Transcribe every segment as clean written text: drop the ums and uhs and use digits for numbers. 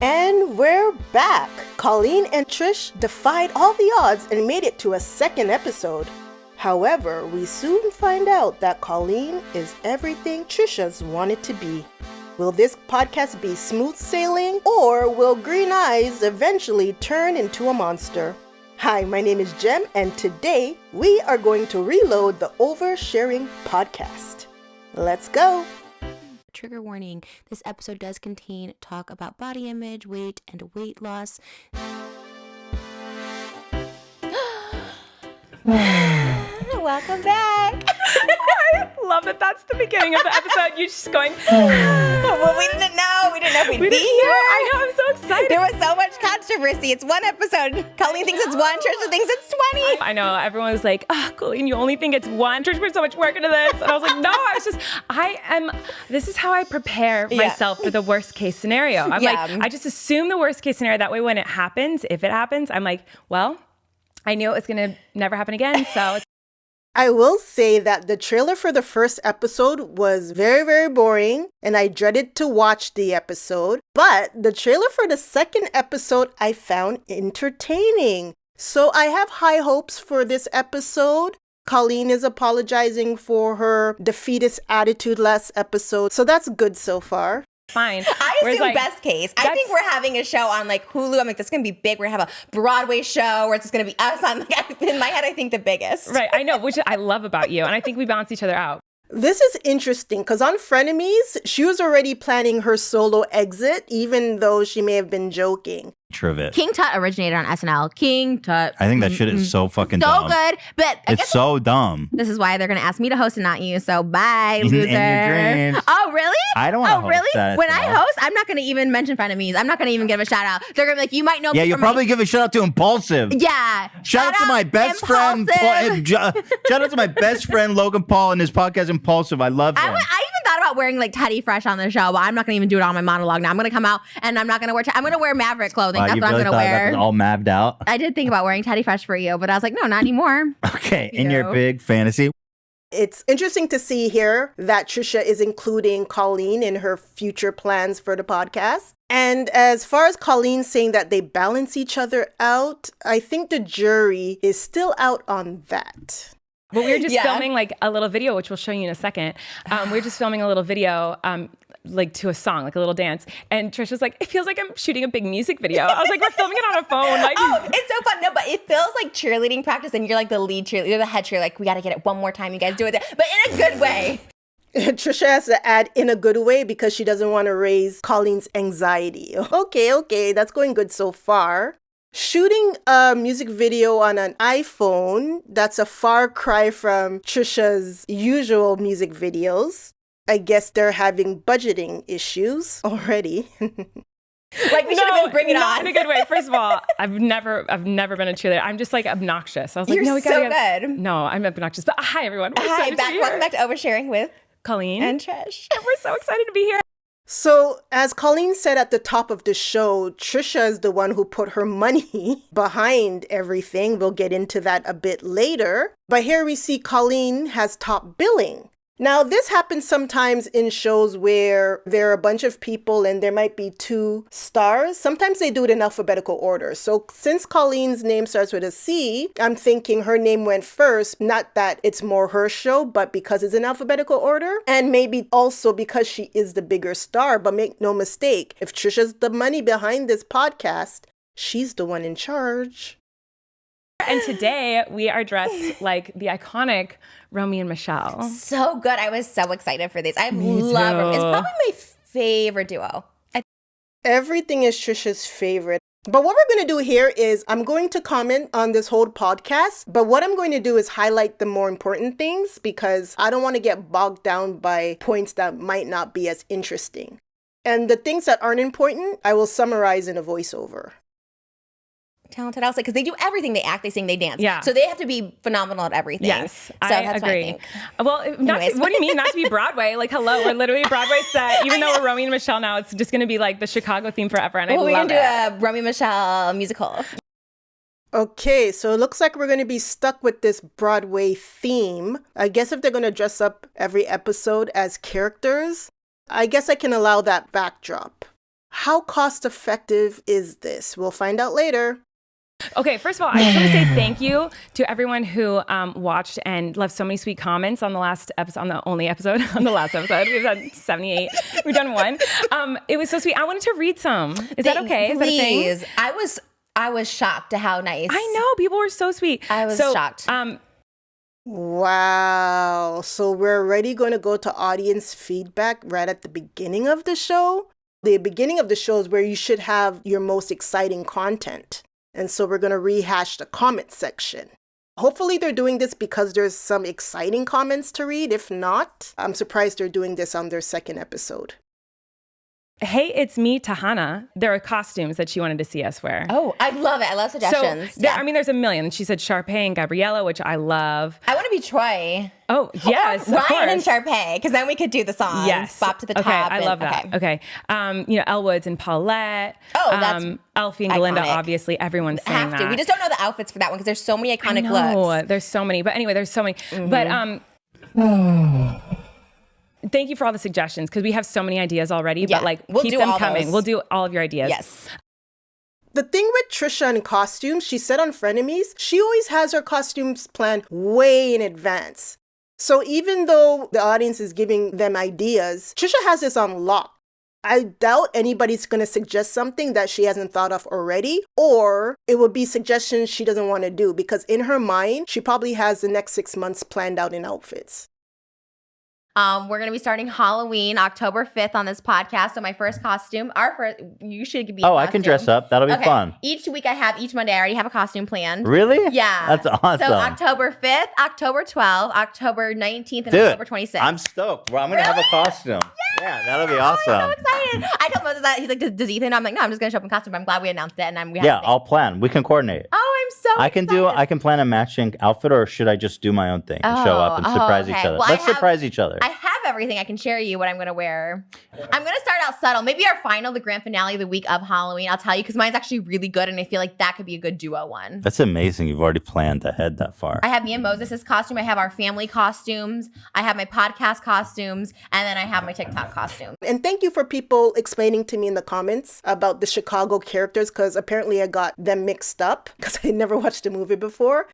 And we're back! Colleen and Trish defied all the odds and made it to a second episode. However, we soon find out that Colleen is everything Trisha's wanted to be. Will this podcast be smooth sailing, or will Green Eyes eventually turn into a monster? Hi, my name is Jem, and today we are going to reload the Oversharing Podcast. Let's go! Trigger warning, this episode does contain talk about body image, weight, and weight loss. Welcome back. I love that that's the beginning of the episode. You just going, Well, we didn't know we'd be here. I know, I'm so excited. There was so much controversy. It's one episode. Colleen thinks it's one, Trisha thinks it's 20. I know, everyone was like, Colleen, you only think it's one. Trish put so much work into this. And I was like, no, this is how I prepare myself for the worst case scenario. I'm like, I just assume the worst case scenario. That way when it happens, if it happens, I'm like, well, I knew it was going to never happen again, so... I will say that the trailer for the first episode was very, very boring, and I dreaded to watch the episode. But the trailer for the second episode I found entertaining. So I have high hopes for this episode. Colleen is apologizing for her defeatist attitude last episode, so that's good so far. Fine. I assume best case. I think we're having a show on like Hulu. I'm like, this is going to be big. We're going to have a Broadway show where it's just going to be us on, like, in my head, I think the biggest. Right, I know, which I love about you. And I think we balance each other out. This is interesting because on Frenemies, she was already planning her solo exit, even though she may have been joking. Trivet. King Tut originated on SNL. King Tut. I think that shit is so fucking dumb. So good, but it's so dumb. This is why they're going to ask me to host and not you, so bye, In loser. your dreams. Oh, really? I don't want to Oh, really? that. When I host, I'm not going to even mention Frenemies. I'm not going to even give a shout out. They're going to be like, you might know me Yeah, you'll from probably give a shout out to Impulsive. Yeah. Shout out to my best friend. Shout out to my best friend Logan Paul and his podcast Impulsive. I love him. I even thought about wearing like Teddy Fresh on the show, but I'm not going to even do it on my monologue now. I'm going to come out and I'm not going to wear. I'm going to wear Maverick clothing. Wow, That's you what really I'm going to wear. All maved out. I did think about wearing Teddy Fresh for you, but I was like, no, not anymore. Okay, in your big fantasy. It's interesting to see here that Trisha is including Colleen in her future plans for the podcast. And as far as Colleen saying that they balance each other out, I think the jury is still out on that. But we were just filming like a little video, which we'll show you in a second. We were just filming a little video like to a song, like a little dance. And Trisha's like, it feels like I'm shooting a big music video. I was like, we're filming it on a phone. Like, oh, it's so fun. No, but it feels like cheerleading practice and you're like the lead cheerleader, you're the head cheerleader. Like, we got to get it one more time. You guys do it. But in a good way. Trisha has to add in a good way because she doesn't want to raise Colleen's anxiety. Okay, that's going good so far. Shooting a music video on an iPhone, that's a far cry from Trisha's usual music videos. I guess they're having budgeting issues already. Like we should have been bringing it not on. in a good way. First of all, I've never been a cheerleader. I'm just like obnoxious. I was like, You're no, we gotta so good. No, I'm obnoxious. But hi, everyone. We're Hi, excited to be welcome here. back to Oversharing with Colleen and Trish. We're so excited to be here. So, as Colleen said at the top of the show, Trisha is the one who put her money behind everything. We'll get into that a bit later. But here we see Colleen has top billing. Now, this happens sometimes in shows where there are a bunch of people and there might be two stars. Sometimes they do it in alphabetical order. So since Colleen's name starts with a C, I'm thinking her name went first. Not that it's more her show, but because it's in alphabetical order. And maybe also because she is the bigger star. But make no mistake, if Trisha's the money behind this podcast, she's the one in charge. And today we are dressed like the iconic Romy and Michelle. So good. I was so excited for this. I Me love them. too. It's probably my favorite duo. Everything is Trisha's favorite. But what we're going to do here is I'm going to comment on this whole podcast, but what I'm going to do is highlight the more important things because I don't want to get bogged down by points that might not be as interesting. And the things that aren't important, I will summarize in a voiceover. Talented, I'll say, because they do everything. They act, they sing, they dance. Yeah. So they have to be phenomenal at everything. Yes, so I that's what I agree. think. Well, not Anyways. to, what do you mean not to be Broadway? Like, hello, we're literally a Broadway set. Even though we're Romy and Michelle now, it's just going to be like the Chicago theme forever, and I We're love going to it. do a Romy Michelle musical. Okay, so it looks like we're going to be stuck with this Broadway theme. I guess if they're going to dress up every episode as characters, I guess I can allow that backdrop. How cost effective is this? We'll find out later. Okay, first of all, I just want to say thank you to everyone who watched and left so many sweet comments on the last episode, on the last episode. We've done 78. We've done one. It was so sweet. I wanted to read some. Is that okay? Is that a thing? Please. I was shocked to how nice. I know. People were so sweet. I was shocked. Wow. So we're already going to go to audience feedback right at the beginning of the show. The beginning of the show is where you should have your most exciting content. And so we're going to rehash the comment section. Hopefully they're doing this because there's some exciting comments to read. If not, I'm surprised they're doing this on their second episode. Hey, it's me, Tahana. There are costumes that she wanted to see us wear. Oh, I love it. I love suggestions. So, there's a million. She said Sharpay and Gabriella, which I love. I want to be Troy. Oh, yes, of Ryan course. and Sharpay, because then we could do the songs. Yes. Bop to the top. Okay, I love that. Okay. Elle Woods and Paulette. Oh, that's Elfie and Galinda, iconic. obviously. Everyone's saying that. We just don't know the outfits for that one because there's so many iconic looks. There's so many. But anyway, there's so many. But thank you for all the suggestions because we have so many ideas already. Yeah, but we'll keep do them all coming. those. We'll do all of your ideas. Yes. The thing with Trisha and costumes, she said on Frenemies, she always has her costumes planned way in advance. So even though the audience is giving them ideas, Trisha has this on lock. I doubt anybody's going to suggest something that she hasn't thought of already, or it would be suggestions she doesn't want to do because in her mind, she probably has the next 6 months planned out in outfits. We're going to be starting Halloween, October 5th on this podcast. So my first costume, you should be I can dress up. That'll be fun. Each Monday, I already have a costume planned. Really? Yeah. That's awesome. So October 5th, October 12th, October 19th, and Dude, October 26th. I'm stoked. Well, I'm going to have a costume. Yeah, that'll be awesome. I'm so excited. I told Moses that. He's like, does Ethan? I'm like, no, I'm just going to show up in costume. I'm glad we announced it. And I'll plan. We can coordinate. Oh, I'm so excited. I can plan a matching outfit, or should I just do my own thing and show up and surprise each other? Well, Let's surprise each other. I have everything. I can share you what I'm going to wear. I'm going to start out subtle. Maybe our final, the grand finale, the week of Halloween. I'll tell you because mine's actually really good, and I feel like that could be a good duo one. That's amazing. You've already planned ahead that far. I have me and Moses' costume. I have our family costumes. I have my podcast costumes, and then I have my TikTok costume. And thank you for people explaining to me in the comments about the Chicago characters because apparently I got them mixed up because I never watched the movie before.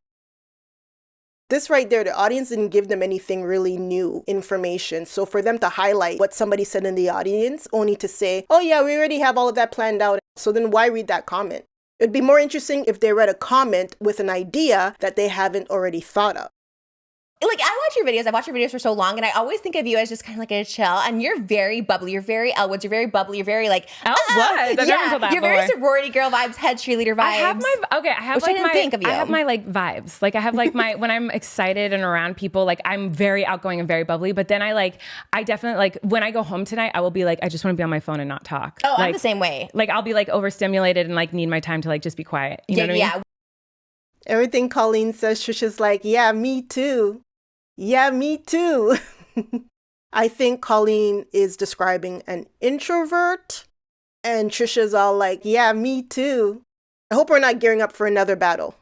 This right there, the audience didn't give them anything really new information. So for them to highlight what somebody said in the audience, only to say, oh yeah, we already have all of that planned out. So then why read that comment? It'd be more interesting if they read a comment with an idea that they haven't already thought of. Like, I watch your videos. I've watched your videos for so long, and I always think of you as just kind of like a chill. And you're very bubbly. You're very Elle Woods. You're very bubbly. You're very like Elle Woods. I've never told that You're before. very sorority girl vibes, head cheerleader vibes. I have my like vibes. Like I have like my when I'm excited and around people, like I'm very outgoing and very bubbly. But then I definitely like when I go home tonight, I will be like, I just want to be on my phone and not talk. Oh, like, I'm the same way. Like I'll be like overstimulated and like need my time to like just be quiet. You know what I mean? Yeah. Everything Colleen says, Trisha's like, yeah, me too. Yeah, me too. I think Colleen is describing an introvert, and Trisha's all like, yeah, me too. I hope we're not gearing up for another battle.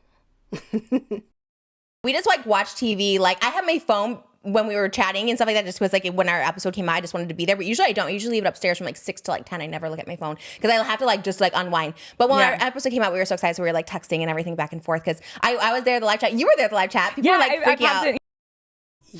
We just like watch TV. Like I have my phone when we were chatting and stuff like that, just because like when our episode came out, I just wanted to be there. But usually I don't. I usually leave it upstairs from like 6 to like 10. I never look at my phone because I'll have to like just like unwind. But when our episode came out, we were so excited. So we were like texting and everything back and forth because I was there at the live chat. You were there at the live chat. People were like freaking out.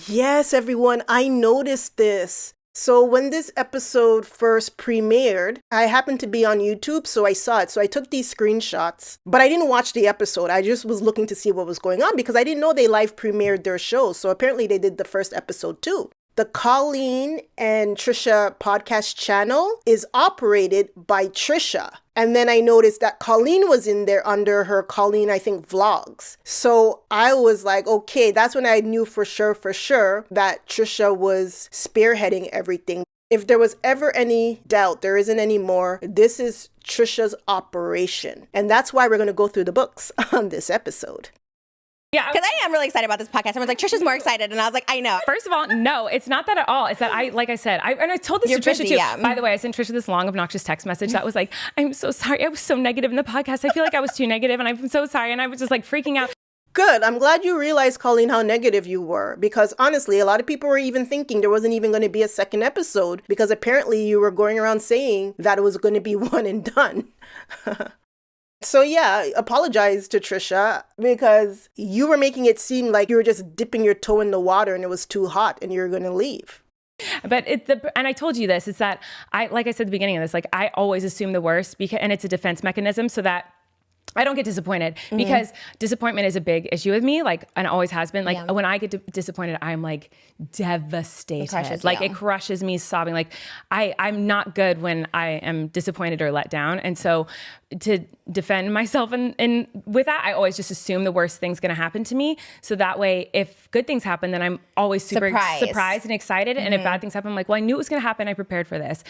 Yes, everyone, I noticed this. So when this episode first premiered, I happened to be on YouTube, so I saw it. So I took these screenshots, but I didn't watch the episode. I just was looking to see what was going on because I didn't know they live premiered their show. So apparently they did the first episode too. The Colleen and Trisha podcast channel is operated by Trisha. And then I noticed that Colleen was in there under her Colleen, I think, vlogs. So I was like, okay, that's when I knew for sure that Trisha was spearheading everything. If there was ever any doubt, there isn't anymore. This is Trisha's operation. And that's why we're going to go through the books on this episode. Yeah, because I am really excited about this podcast. Everyone's like, Trisha's more excited. And I was like, I know. First of all, no, it's not that at all. It's that I told this to Trisha too. Yeah. By the way, I sent Trisha this long, obnoxious text message that was like, I'm so sorry. I was so negative in the podcast. I feel like I was too negative and I'm so sorry. And I was just like freaking out. Good. I'm glad you realized, Colleen, how negative you were. Because honestly, a lot of people were even thinking there wasn't even going to be a second episode because apparently you were going around saying that it was going to be one and done. So yeah, apologize to Trisha because you were making it seem like you were just dipping your toe in the water and it was too hot and you were going to leave. But and I told you this, is that like I said at the beginning of this, like I always assume the worst and it's a defense mechanism so that I don't get disappointed because disappointment is a big issue with me, like, and always has been. Like when I get disappointed, I'm like devastated. It crushes me, sobbing. Like I'm not good when I am disappointed or let down. And so to defend myself and with that, I always just assume the worst thing's going to happen to me. So that way, if good things happen, then I'm always super surprised and excited. And if bad things happen, I'm like, well, I knew it was going to happen. I prepared for this.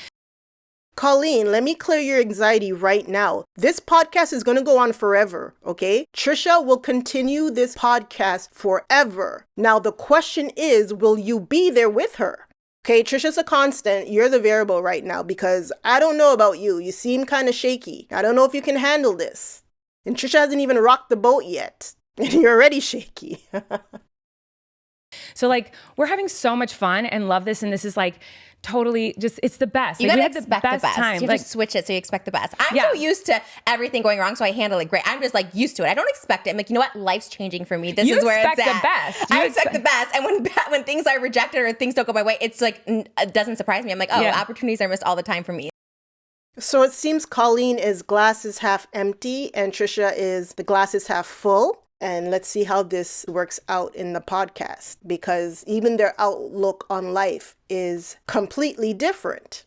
Colleen, let me clear your anxiety right now. This podcast is going to go on forever, okay? Trisha will continue this podcast forever. Now, the question is, will you be there with her? Okay, Trisha's a constant. You're the variable right now because I don't know about you. You seem kind of shaky. I don't know if you can handle this. And Trisha hasn't even rocked the boat yet. And you're already shaky. So like, we're having so much fun and love this. And this is like, totally just, it's the best. You like, gotta expect the best. Time. You have to switch it so you expect the best. I'm so used to everything going wrong, so I handle it great. I'm just like used to it. I don't expect it. I'm like, you know what? Life's changing for me. This is where it's at. I expect the best. And when things are rejected or things don't go my way, it's like, it doesn't surprise me. I'm like, opportunities are missed all the time for me. So it seems Colleen is glass is half empty and Trisha is the glass is half full. And let's see how this works out in the podcast because even their outlook on life is completely different.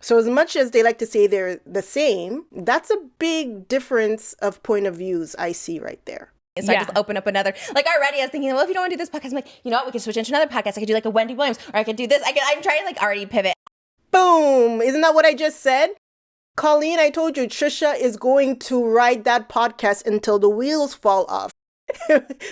So as much as they like to say they're the same, that's a big difference of point of views I see right there. So I just open up another, like already I was thinking, well, if you don't want to do this podcast, I'm like, you know what, we can switch into another podcast. I could do like a Wendy Williams or I could do this. I'm trying to like already pivot. Boom. Isn't that what I just said? Colleen, I told you, Trisha is going to ride that podcast until the wheels fall off.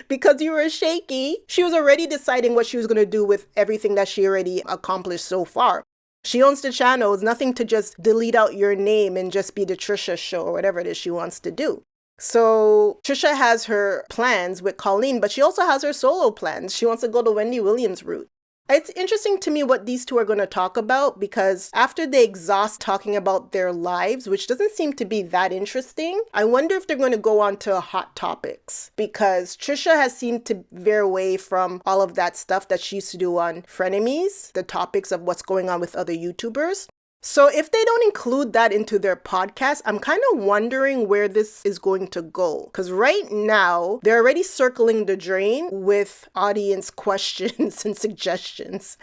Because you were shaky, she was already deciding what she was going to do with everything that she already accomplished so far. She owns the channel. It's nothing to just delete out your name and just be the Trisha show or whatever it is she wants to do. So Trisha has her plans with Colleen, but she also has her solo plans. She wants to go the Wendy Williams route. It's interesting to me what these two are going to talk about because after they exhaust talking about their lives, which doesn't seem to be that interesting, I wonder if they're going to go on to hot topics because Trisha has seemed to veer away from all of that stuff that she used to do on Frenemies, the topics of what's going on with other YouTubers. So if they don't include that into their podcast, I'm kind of wondering where this is going to go. Because right now, they're already circling the drain with audience questions and suggestions.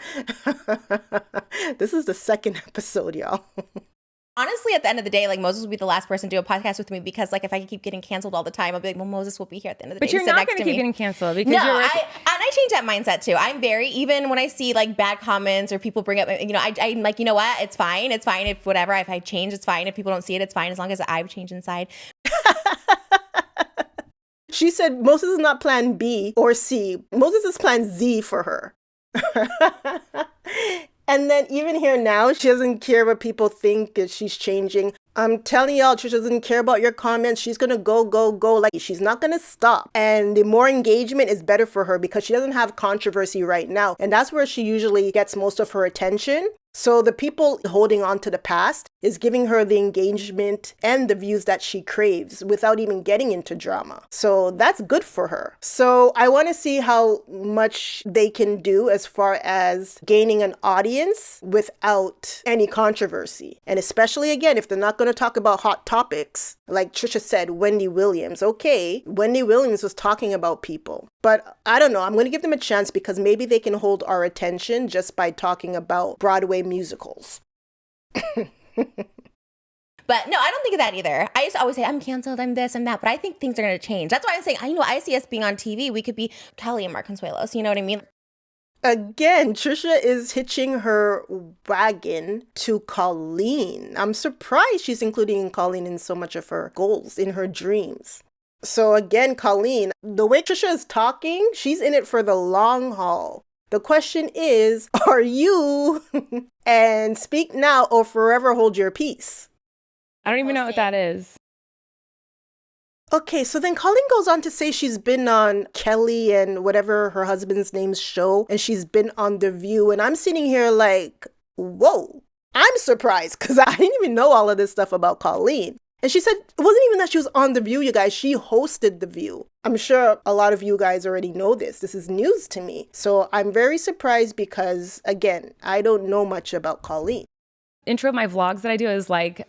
This is the second episode, y'all. Honestly, at the end of the day, like Moses will be the last person to do a podcast with me because like if I keep getting canceled all the time, I'll be like, well, Moses will be here at the end of the day. But you're not going to keep getting canceled because I changed that mindset too. I'm very, even when I see like bad comments or people bring up, you know, I'm like, you know what? It's fine. It's fine if whatever, if I change, it's fine. If people don't see it, it's fine. As long as I've changed inside. She said Moses is not plan B or C. Moses is plan Z for her. And then even here now, she doesn't care what people think that she's changing. I'm telling y'all, Trisha doesn't care about your comments. She's going to go. Like, she's not going to stop. And the more engagement is better for her because she doesn't have controversy right now. And that's where she usually gets most of her attention. So the people holding on to the past is giving her the engagement and the views that she craves without even getting into drama. So that's good for her. So I want to see how much they can do as far as gaining an audience without any controversy. And especially, again, if they're not going to talk about hot topics, like Trisha said, Wendy Williams. Okay, Wendy Williams was talking about people. But I don't know. I'm going to give them a chance because maybe they can hold our attention just by talking about Broadway musicals. But no, I don't think of that either. I used to always say, I'm canceled, I'm this, I'm that. But I think things are going to change. That's why I'm saying, I see us being on TV. We could be Kelly and Mark Consuelos. You know what I mean? Again, Trisha is hitching her wagon to Colleen. I'm surprised she's including Colleen in so much of her goals, in her dreams. So again, Colleen, the way Trisha is talking, she's in it for the long haul. The question is, are you? And speak now or forever hold your peace. I don't even know what that is. Okay, so then Colleen goes on to say she's been on Kelly and whatever her husband's name's show, and she's been on The View, and I'm sitting here like, whoa, I'm surprised because I didn't even know all of this stuff about Colleen. And she said it wasn't even that she was on The View, you guys, she hosted The View. I'm sure a lot of you guys already know this. This is news to me. So I'm very surprised because, again, I don't know much about Colleen. Intro of my vlogs that I do is like,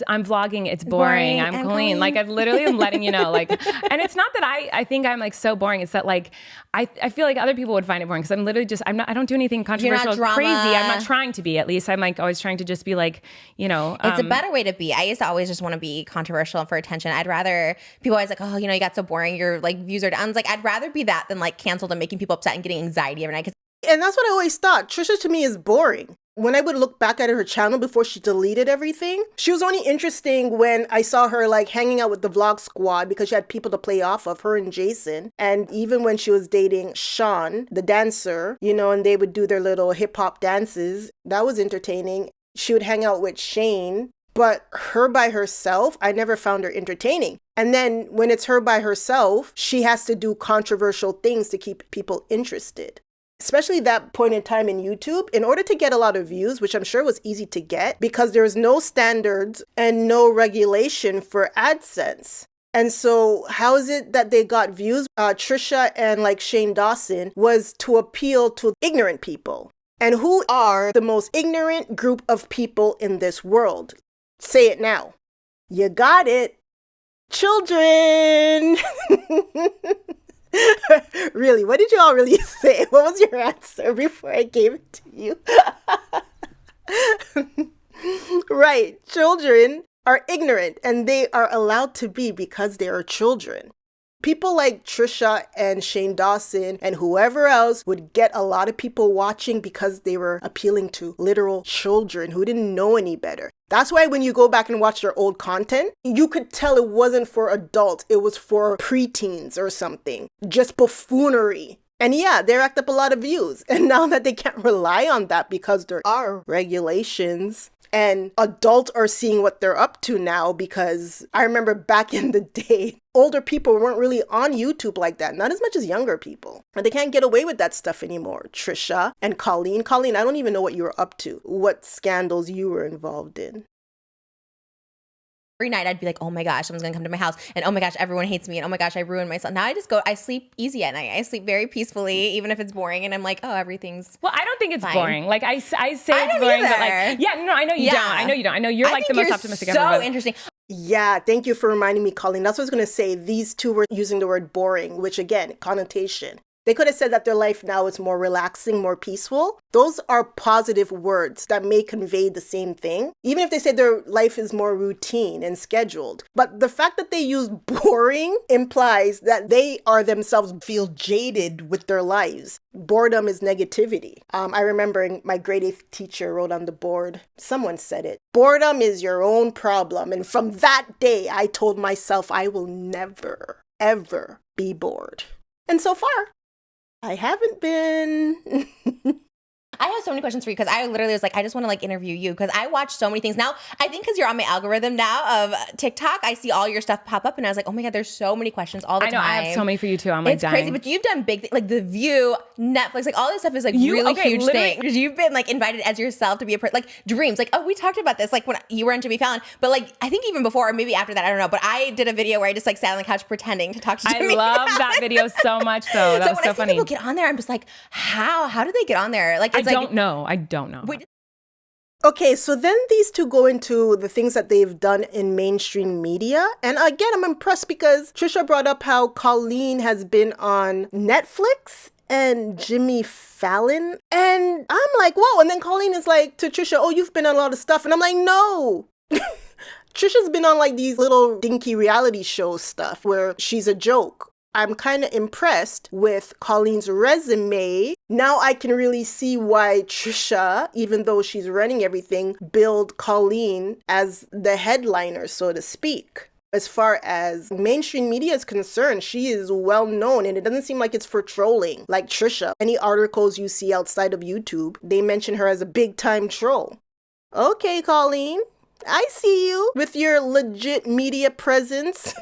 I'm vlogging, it's boring. I'm Colleen. Like, I literally am letting you know. Like, and it's not that I think I'm like so boring. It's that like, I feel like other people would find it boring because I'm literally just, I don't do anything controversial, crazy. I'm not trying to be, at least. I'm like always trying to just be like, you know. It's a better way to be. I used to always just want to be controversial and for attention. I'd rather, people always like, oh, you know, you got so boring. Your like views are down. I was like, I'd rather be that than like canceled and making people upset and getting anxiety every night. And that's what I always thought. Trisha to me is boring. When I would look back at her channel before she deleted everything, she was only interesting when I saw her like hanging out with the vlog squad because she had people to play off of, her and Jason. And even when she was dating Sean, the dancer, you know, and they would do their little hip hop dances, that was entertaining. She would hang out with Shane, but her by herself, I never found her entertaining. And then when it's her by herself, she has to do controversial things to keep people interested. Especially that point in time in YouTube, in order to get a lot of views, which I'm sure was easy to get because there's no standards and no regulation for AdSense. And so how is it that they got views? Trisha and like Shane Dawson was to appeal to ignorant people. And who are the most ignorant group of people in this world? Say it now. You got it. Children. Really, what did you all really say? What was your answer before I gave it to you? Right, children are ignorant and they are allowed to be because they are children. People like Trisha and Shane Dawson and whoever else would get a lot of people watching because they were appealing to literal children who didn't know any better. That's why when you go back and watch their old content, you could tell it wasn't for adults. It was for preteens or something. Just buffoonery. And yeah, they racked up a lot of views. And now that they can't rely on that because there are regulations and adults are seeing what they're up to now, because I remember back in the day, older people weren't really on YouTube like that, not as much as younger people. And they can't get away with that stuff anymore. Trisha and Colleen. Colleen, I don't even know what you were up to, what scandals you were involved in. Every night I'd be like, oh my gosh, someone's gonna come to my house, and oh my gosh, everyone hates me, and oh my gosh, I ruined myself. Now I sleep easy at night. I sleep very peacefully, even if it's boring, and I'm like, oh, everything's Well, I don't think it's fine. Boring. Like I say it's don't boring, either. but like, yeah, no, I know you don't. I know you don't. I know you're like the most optimistic ever. So interesting. Yeah, thank you for reminding me, Colleen. That's what I was going to say. These two were using the word boring, which again, connotation. They could have said that their life now is more relaxing, more peaceful. Those are positive words that may convey the same thing, even if they say their life is more routine and scheduled. But the fact that they use boring implies that they are themselves feel jaded with their lives. Boredom is negativity. I remember my grade 8 teacher wrote on the board, someone said it, boredom is your own problem. And from that day, I told myself I will never, ever be bored. And so far, I haven't been. I have so many questions for you because I literally was like, I just want to like interview you because I watch so many things now. I think because you're on my algorithm now of TikTok, I see all your stuff pop up and I was like, oh my God, there's so many questions all the time. I know, I have so many for you too. I'm like, it's crazy, but you've done big things like The View, Netflix, like all this stuff is like really huge thing. You've been like invited as yourself to be a person, like Dreams, like, oh, we talked about this, like when you were in Jimmy Fallon, but like I think even before or maybe after that, I don't know, but I did a video where I just like sat on the couch pretending to talk to Jimmy. I love that video so much though. That was so funny. People get on there, I'm just like, how do they get on there? Like, it's I don't know. Okay, so then these two go into the things that they've done in mainstream media. And again, I'm impressed because Trisha brought up how Colleen has been on Netflix and Jimmy Fallon. And I'm like, whoa. And then Colleen is like to Trisha, oh, you've been on a lot of stuff. And I'm like, no. Trisha's been on like these little dinky reality show stuff where she's a joke. I'm kind of impressed with Colleen's resume. Now I can really see why Trisha, even though she's running everything, billed Colleen as the headliner, so to speak. As far as mainstream media is concerned, she is well known and it doesn't seem like it's for trolling like Trisha. Any articles you see outside of YouTube, they mention her as a big time troll. Okay, Colleen, I see you with your legit media presence.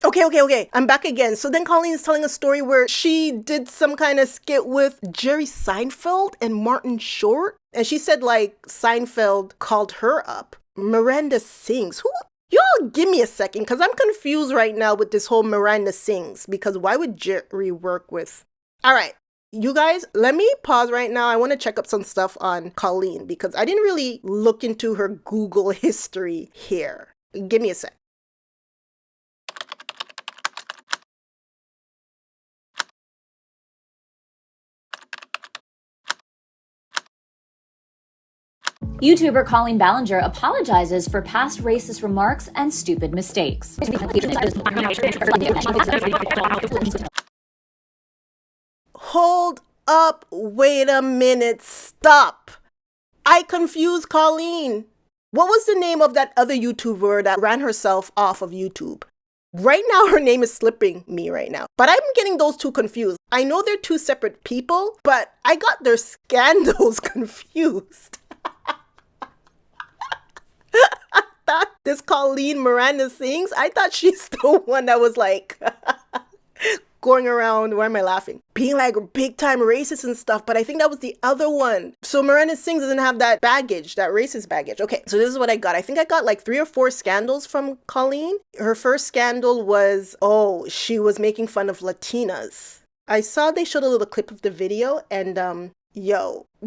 Okay. I'm back again. So then Colleen is telling a story where she did some kind of skit with Jerry Seinfeld and Martin Short. And she said like Seinfeld called her up. Miranda Sings. Who? Y'all give me a second because I'm confused right now with this whole Miranda Sings. Because why would Jerry work with... All right. You guys, let me pause right now. I want to check up some stuff on Colleen because I didn't really look into her Google history here. Give me a sec. YouTuber Colleen Ballinger apologizes for past racist remarks and stupid mistakes. Hold up, wait a minute, stop. I confused Colleen. What was the name of that other YouTuber that ran herself off of YouTube? Right now, her name is slipping me right now. But I'm getting those two confused. I know they're two separate people, but I got their scandals confused. I thought this Colleen Miranda Sings, I thought she's the one that was like going around, why am I laughing? Being like big time racist and stuff, but I think that was the other one. So Miranda Sings doesn't have that baggage, that racist baggage. Okay, so this is what I got. I think I got like 3 or 4 scandals from Colleen. Her first scandal was, she was making fun of Latinas. I saw they showed a little clip of the video and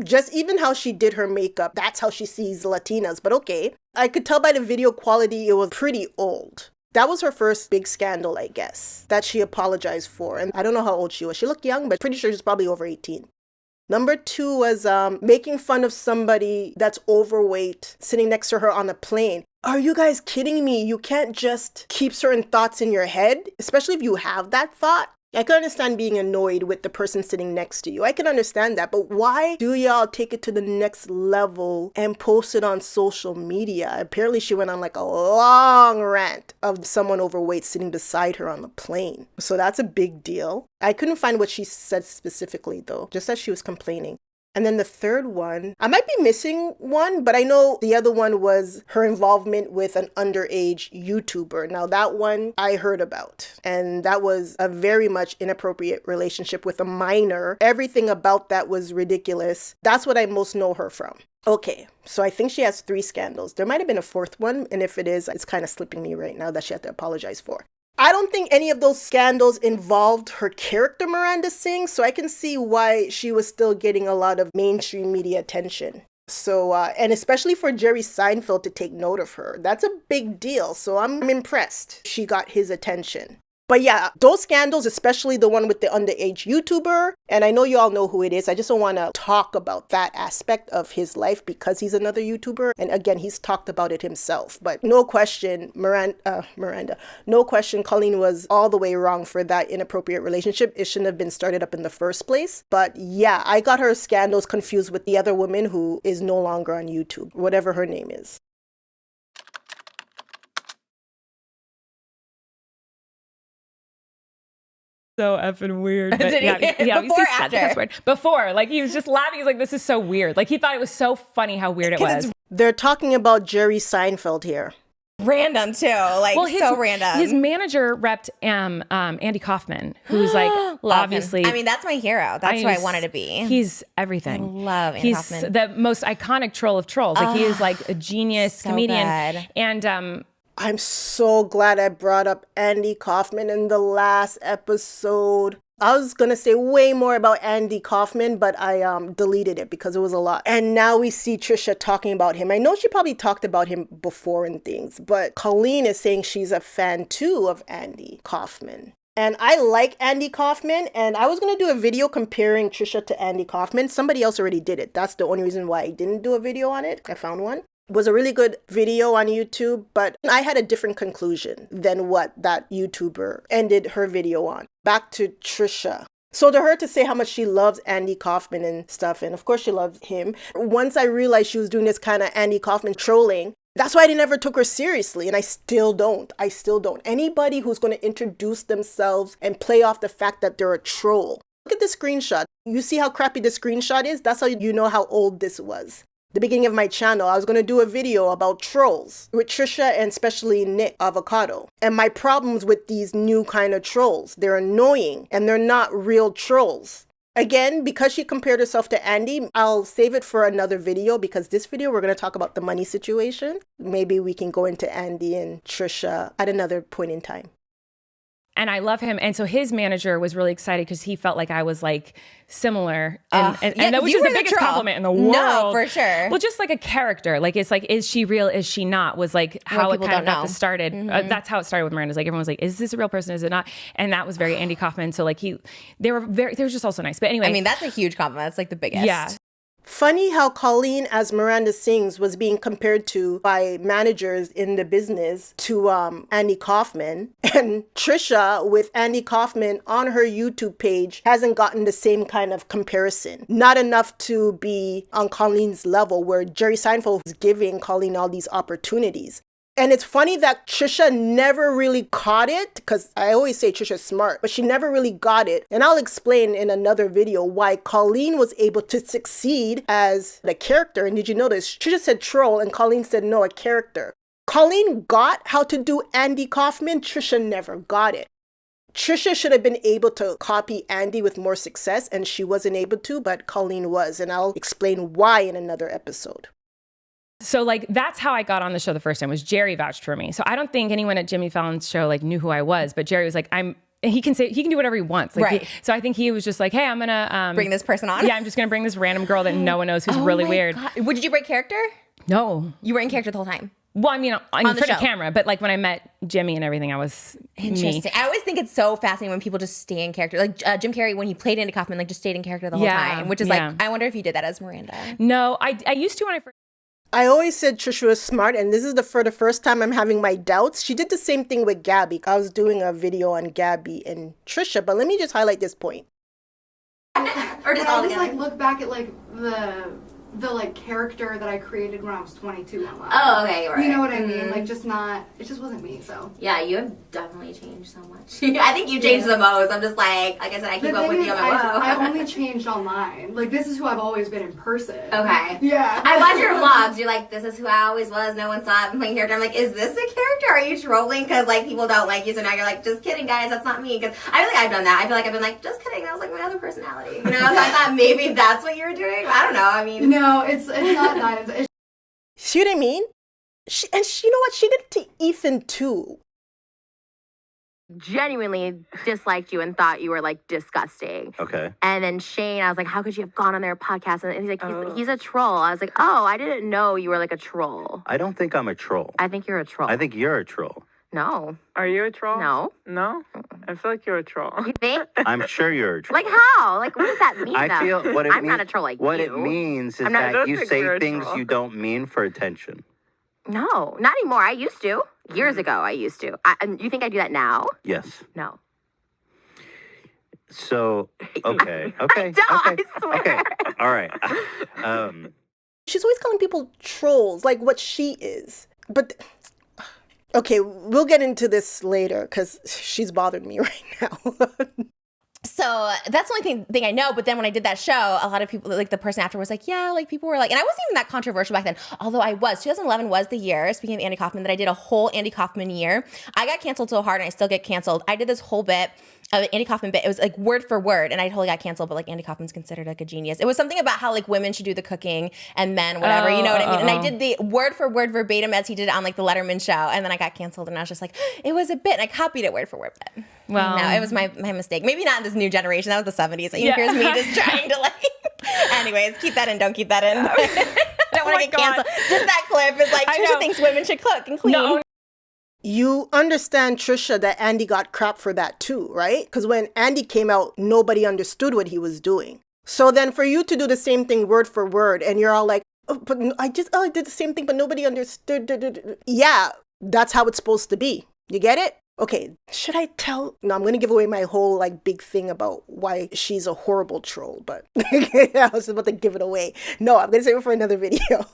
just even how she did her makeup, that's how she sees Latinas, but okay. I could tell by the video quality it was pretty old. That was her first big scandal, I guess, that she apologized for. And I don't know how old she was. She looked young, but pretty sure she's probably over 18. Number 2 was making fun of somebody that's overweight sitting next to her on a plane. Are you guys kidding me? You can't just keep certain thoughts in your head, especially if you have that thought. I can understand being annoyed with the person sitting next to you. I can understand that. But why do y'all take it to the next level and post it on social media? Apparently she went on like a long rant of someone overweight sitting beside her on the plane. So that's a big deal. I couldn't find what she said specifically though, just that she was complaining. And then the third one, I might be missing one, but I know the other one was her involvement with an underage YouTuber. Now that one I heard about, and that was a very much inappropriate relationship with a minor. Everything about that was ridiculous. That's what I most know her from. Okay, so I think she has 3 scandals. There might have been a 4th one, and if it is, it's kind of slipping me right now that she had to apologize for. I don't think any of those scandals involved her character, Miranda Sings, so I can see why she was still getting a lot of mainstream media attention. So, and especially for Jerry Seinfeld to take note of her, that's a big deal. So I'm impressed she got his attention. But yeah, those scandals, especially the one with the underage YouTuber, and I know you all know who it is. I just don't want to talk about that aspect of his life because he's another YouTuber. And again, he's talked about it himself. But no question, no question, Colleen was all the way wrong for that inappropriate relationship. It shouldn't have been started up in the first place. But yeah, I got her scandals confused with the other woman who is no longer on YouTube, whatever her name is. So effing weird. But Did he? yeah, Before or said after? that's weird. Before, like he was just laughing. He's like, "This is so weird." Like he thought it was so funny how weird it was. They're talking about Jerry Seinfeld here. Random too, like so random. His manager repped Andy Kaufman, who's like obviously. Him. I mean, that's my hero. That's who I wanted to be. He's everything. I love Andy Kaufman. He's the most iconic troll of trolls. Like he is like a genius comedian, good. and I'm so glad I brought up Andy Kaufman in the last episode. I was going to say way more about Andy Kaufman, but I deleted it because it was a lot. And now we see Trisha talking about him. I know she probably talked about him before and things, but Colleen is saying she's a fan too of Andy Kaufman. And I like Andy Kaufman, and I was going to do a video comparing Trisha to Andy Kaufman. Somebody else already did it. That's the only reason why I didn't do a video on it. I found one. It was a really good video on YouTube, but I had a different conclusion than what that YouTuber ended her video on. Back to Trisha. So to her to say how much she loves Andy Kaufman and stuff, and of course she loves him. Once I realized she was doing this kind of Andy Kaufman trolling, that's why I never took her seriously, and I still don't. Anybody who's going to introduce themselves and play off the fact that they're a troll. Look at the screenshot. You see how crappy the screenshot is? That's how you know how old this was. the beginning of my channel, I was going to do a video about trolls with Trisha and especially Nick Avocado. And my problems with these new kind of trolls. They're annoying and they're not real trolls. Again, because she compared herself to Andy, I'll save it for another video because this video we're going to talk about the money situation. Maybe we can go into Andy and Trisha at another point in time. And I love him. And so his manager was really excited because he felt like I was like similar. And that which is the biggest compliment in the world. No, for sure. Well, just like a character. Like, it's like, is she real? Is she not? Was like how it kind of got this started. That's how it started with Miranda's. Like, everyone was like, is this a real person? Is it not? And that was very Andy Kaufman. So like they were just also nice. But anyway. I mean, that's a huge compliment. That's like the biggest. Yeah. Funny how Colleen as Miranda Sings was being compared to by managers in the business to Andy Kaufman, and Trisha with Andy Kaufman on her YouTube page hasn't gotten the same kind of comparison. Not enough to be on Colleen's level where Jerry Seinfeld was giving Colleen all these opportunities. And it's funny that Trisha never really caught it, because I always say Trisha's smart, but she never really got it. And I'll explain in another video why Colleen was able to succeed as the character. And did you notice? Trisha said troll and Colleen said no, a character. Colleen got how to do Andy Kaufman. Trisha never got it. Trisha should have been able to copy Andy with more success, and she wasn't able to, but Colleen was. And I'll explain why in another episode. So like that's how I got on the show the first time, was Jerry vouched for me. So I don't think anyone at Jimmy Fallon's show like knew who I was, but Jerry was like, he can do whatever he wants. Like, right. So I think he was just like, hey, I'm gonna bring this person on. Yeah, I'm just gonna bring this random girl that no one knows who's really weird. God. Did you break character? No. You were in character the whole time? Well, I mean, in front of camera, but like when I met Jimmy and everything, I was interesting. Me. I always think it's so fascinating when people just stay in character. Like Jim Carrey, when he played Andy Kaufman, like just stayed in character the whole time, which is like, I wonder if you did that as Miranda. No, I used to when I first. I always said Trisha was smart, and this is for the first time I'm having my doubts. She did the same thing with Gabby. I was doing a video on Gabby and Trisha, but let me just highlight this point. Or just I always like look back at like the like character that I created when I was 22 online. Oh, okay, right. You know what I mean? Like it just wasn't me, so. Yeah, you have definitely changed so much. I think you changed the most. I'm just like I said, I keep up with you. I'm like, whoa. I only changed online. Like, this is who I've always been in person. Okay. Yeah. I watch your vlogs. You're like, this is who I always was. No one saw it. I'm playing character. I'm like, is this a character? Are you trolling? Because like people don't like you, so now you're like, just kidding, guys. That's not me. Because I feel like I've done that. I feel like I've been like, just kidding. That was like my other personality. You know? So I thought maybe that's what you were doing. I don't know. I mean, no, it's not that. See what I mean? You know what? She did it to Ethan too. Genuinely disliked you and thought you were like disgusting. Okay. And then Shane, I was like, how could you have gone on their podcast? And he's like, he's a troll. I was like, oh, I didn't know you were like a troll. I don't think I'm a troll. I think you're a troll. I think you're a troll. No. Are you a troll? No. No? I feel like you're a troll. You think? I'm sure you're a troll. Like how? Like what does that mean? I feel what it I'm means, not a troll like what you. it means is I'm not- I that don't you think say you're a things troll. you don't mean for attention. No, not anymore. I used to. Years ago, I used to. You think I do that now? Yes. No. So, okay. I don't, I swear. Okay. All right. She's always calling people trolls, like what she is. But, okay, we'll get into this later because she's bothered me right now. So that's the only thing I know. But then when I did that show, a lot of people, like the person after was like, yeah, like people were like, and I wasn't even that controversial back then. Although I was. 2011 was the year, speaking of Andy Kaufman, that I did a whole Andy Kaufman year. I got canceled so hard and I still get canceled. I did this whole bit. Andy Kaufman bit. It was like word for word, and I totally got canceled. But like Andy Kaufman's considered like a genius. It was something about how like women should do the cooking and men whatever. You know what I mean? And I did the word for word verbatim as he did it on like the Letterman show, and then I got canceled, and I was just like, it was a bit, and I copied it word for word. But Well, no, it was my mistake. Maybe not in this new generation. That was the 70s. So here's me just trying to like. Anyways, keep that in. Don't keep that in. I don't want to get canceled. Just that clip is like Trisha thinks women should cook and clean. No. You understand, Trisha, that Andy got crap for that too, right? Because when Andy came out, nobody understood what he was doing. So then for you to do the same thing word for word, and you're all like, oh, but I did the same thing, but nobody understood. Yeah, that's how it's supposed to be. You get it? Okay, should I tell? No, I'm going to give away my whole like big thing about why she's a horrible troll, but I was about to give it away. No, I'm going to save it for another video.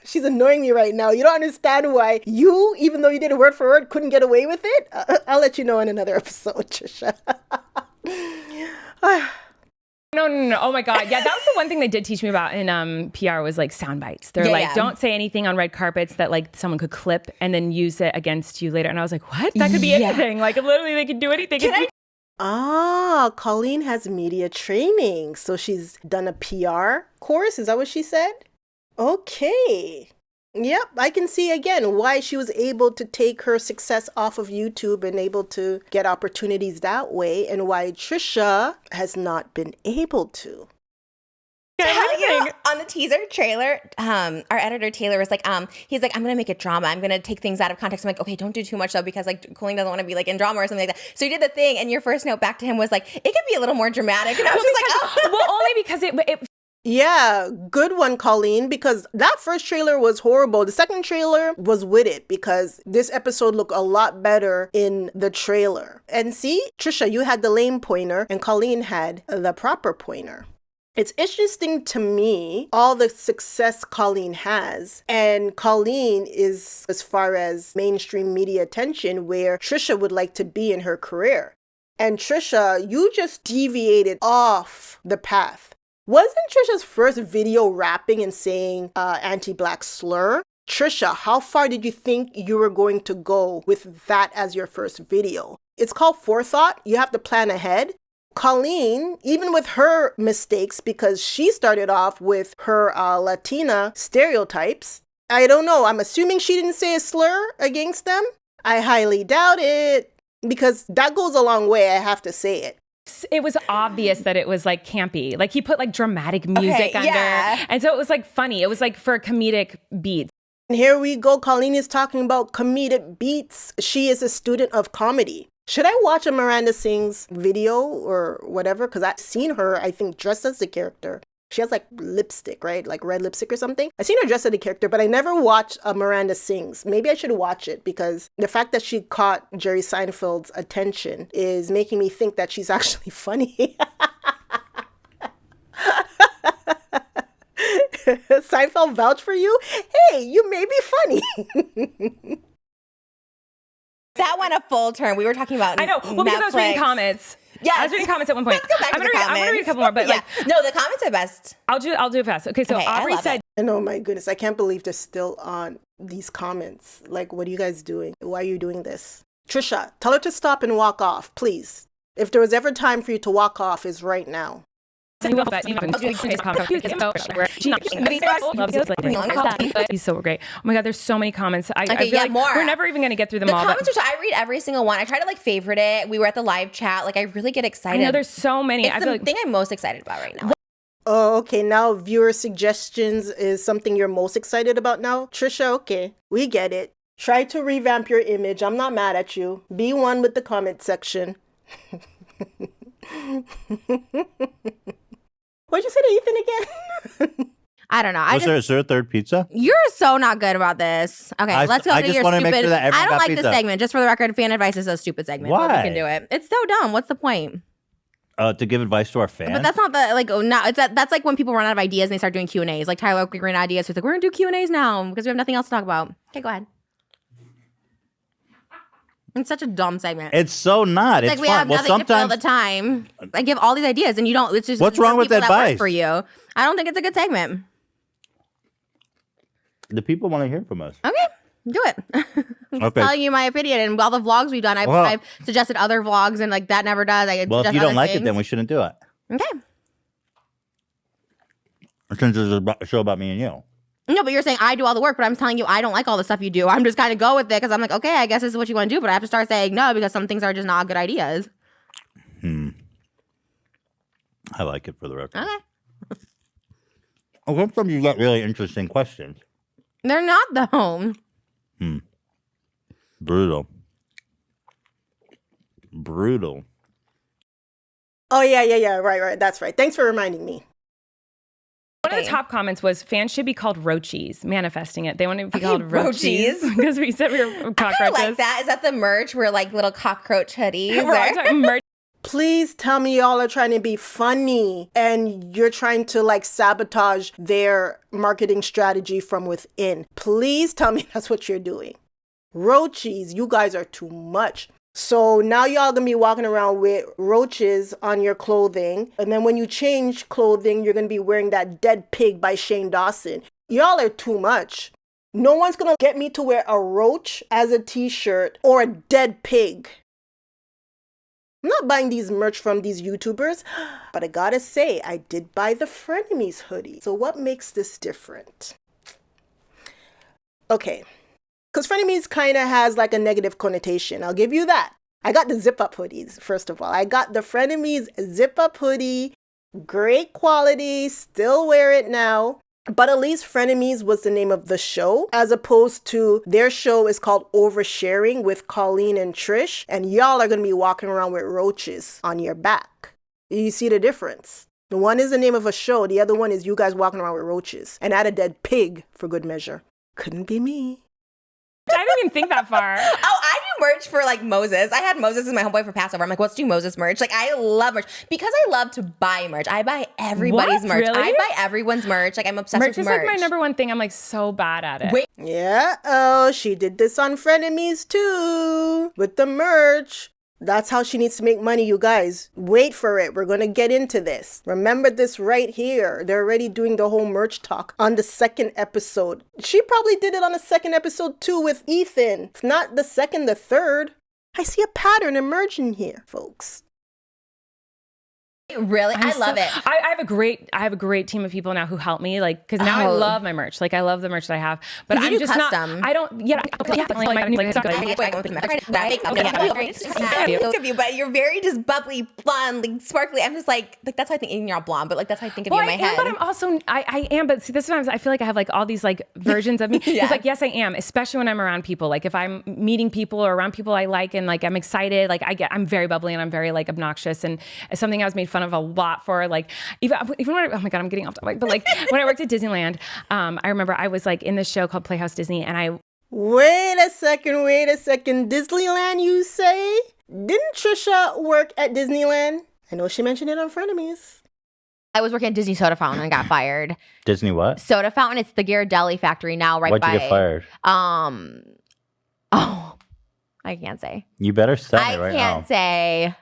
She's annoying me right now. You don't understand why you, even though you did it word for word, couldn't get away with it. I'll let you know in another episode, Trisha. No. Oh my my God. Yeah, that was the one thing they did teach me about in PR was like sound bites. They're don't say anything on red carpets that like someone could clip and then use it against you later. And I was like, what? That could be anything. Like literally they could do anything. Colleen has media training. So she's done a PR course. Is that what she said? Okay. Yep, I can see again why she was able to take her success off of YouTube and able to get opportunities that way, and why Trisha has not been able to. Tell you, on the teaser trailer, our editor Taylor was like, he's like, I'm gonna make it drama. I'm gonna take things out of context. I'm like, okay, don't do too much though, because like Colleen doesn't want to be like in drama or something like that. So he did the thing, and your first note back to him was like, it could be a little more dramatic. And I was just like, well, only because it Yeah, good one, Colleen, because that first trailer was horrible. The second trailer was with it because this episode looked a lot better in the trailer. And see, Trisha, you had the lame pointer and Colleen had the proper pointer. It's interesting to me, all the success Colleen has, and Colleen is, as far as mainstream media attention, where Trisha would like to be in her career. And Trisha, you just deviated off the path. Wasn't Trisha's first video rapping and saying anti-Black slur? Trisha, how far did you think you were going to go with that as your first video? It's called forethought. You have to plan ahead. Colleen, even with her mistakes, because she started off with her Latina stereotypes, I don't know. I'm assuming she didn't say a slur against them. I highly doubt it, because that goes a long way, I have to say it. It was obvious that it was like campy. Like he put like dramatic music under. And so it was like funny. It was like for comedic beats. And here we go. Colleen is talking about comedic beats. She is a student of comedy. Should I watch a Miranda Sings video or whatever? Because I've seen her, I think, dressed as the character. She has like lipstick, right? Like red lipstick or something. I've seen her dressed as the character, but I never watched a Miranda Sings. Maybe I should watch it because the fact that she caught Jerry Seinfeld's attention is making me think that she's actually funny. Seinfeld vouch for you? Hey, you may be funny. That went a full turn. We were talking about I know. Well, because I was reading comments. Yeah, I was reading comments at one point. Let's go back to the comments. I'm gonna read a couple more, but no, the comments are best. I'll do it fast. Okay, so Aubrey said, and oh my goodness, I can't believe they're still on these comments. Like, what are you guys doing? Why are you doing this? Trisha, tell her to stop and walk off, please. If there was ever time for you to walk off, is right now. He's so great. Oh my God, there's so many comments. I feel like more. We're never even going to get through them all. The comments I read every single one. I try to like favorite it. We were at the live chat. Like I really get excited. I know there's so many. It's the thing I'm most excited about right now. Oh, okay. Now viewer suggestions is something you're most excited about now? Trisha, okay. We get it. Try to revamp your image. I'm not mad at you. Be one with the comment section. What'd you say to Ethan again? I don't know. Is there a third pizza? You're so not good about this. Okay, let's go to your stupid. Make sure that I don't like this segment. Just for the record, fan advice is a stupid segment. Why? But we can do it. It's so dumb. What's the point? To give advice to our fans. But that's not the like. Oh, no, that's like when people run out of ideas and they start doing Q&As. Like Tyler Oakley ran out of ideas, so he's like, we're gonna do Q&As now because we have nothing else to talk about. Okay, go ahead. It's such a dumb segment. It's so not. It's like we have nothing to fill the time. I give all these ideas and you don't. It's just what's wrong with that advice for you? I don't think it's a good segment. The people want to hear from us. Okay, do it. I'm telling you my opinion. And all the vlogs we've done, I've suggested other vlogs and like that never does. Well, if you don't like it, then we shouldn't do it. Okay. Since this is a show about me and you. No, but you're saying I do all the work, but I'm telling you I don't like all the stuff you do. I'm just kind of go with it because I'm like, okay, I guess this is what you want to do, but I have to start saying no because some things are just not good ideas. I like it for the record. Okay. Sometimes you got really interesting questions. They're not though. Brutal. Oh, yeah. Right. That's right. Thanks for reminding me. One of the top comments was fans should be called roachies, manifesting it. They want to be called roachies because we said we were cockroaches. I like that. Is that the merch? We're like little cockroach hoodies. Merch. Please tell me y'all are trying to be funny and you're trying to like sabotage their marketing strategy from within. Please tell me that's what you're doing. Roachies, you guys are too much. So now y'all gonna be walking around with roaches on your clothing. And then when you change clothing, you're gonna be wearing that dead pig by Shane Dawson. Y'all are too much. No one's gonna get me to wear a roach as a t-shirt or a dead pig. I'm not buying these merch from these YouTubers, but I gotta say, I did buy the Frenemies hoodie. So what makes this different? Okay. Because Frenemies kind of has like a negative connotation. I'll give you that. I got the zip-up hoodies, first of all. I got the Frenemies zip-up hoodie. Great quality. Still wear it now. But at least Frenemies was the name of the show, as opposed to their show is called Oversharing with Colleen and Trish. And y'all are going to be walking around with roaches on your back. You see the difference? The one is the name of a show. The other one is you guys walking around with roaches. And add a dead pig for good measure. Couldn't be me. I didn't even think that far. Oh, I do merch for like Moses. I had Moses as my homeboy for Passover. I'm like, let's do Moses merch. Like, I love merch because I love to buy merch. I buy everybody's merch. Really? I buy everyone's merch. Like, I'm obsessed with merch. Merch is like my number one thing. I'm like so bad at it. Wait. Yeah, oh, she did this on Frenemies too with the merch. That's how she needs to make money, you guys. Wait for it. We're going to get into this. Remember this right here. They're already doing the whole merch talk on the second episode. She probably did it on the second episode too with Ethan. If not the second, the third. I see a pattern emerging here, folks. Really? I love it. I have a great team of people now who help me, like, because now I love my merch. Like, I love the merch that I have, but I'm just custom. not. I don't. Yeah. But you're very just bubbly, blonde, like sparkly. I'm just like that's how I think you're all blonde, but like that's how I think of you in my head. But I'm also I am. But see, this sometimes I feel like I have like all these like versions of me. Because like yes, I am, especially when I'm around people. Like if I'm meeting people or around people I like and like I'm excited. Like I'm very bubbly and I'm very like obnoxious, and it's something I was made fun of a lot for. Like even when oh my god, I'm getting off topic. But like when I worked at Disneyland, I remember I was like in this show called Playhouse Disney, and I. Wait a second. Disneyland, you say? Didn't Trisha work at Disneyland? I know she mentioned it on Frenemies. I was working at Disney Soda Fountain and got fired. Disney what? Soda Fountain. It's the Ghirardelli factory now, right Why'd by. you get fired? I can't say. You better say it right now. I can't say.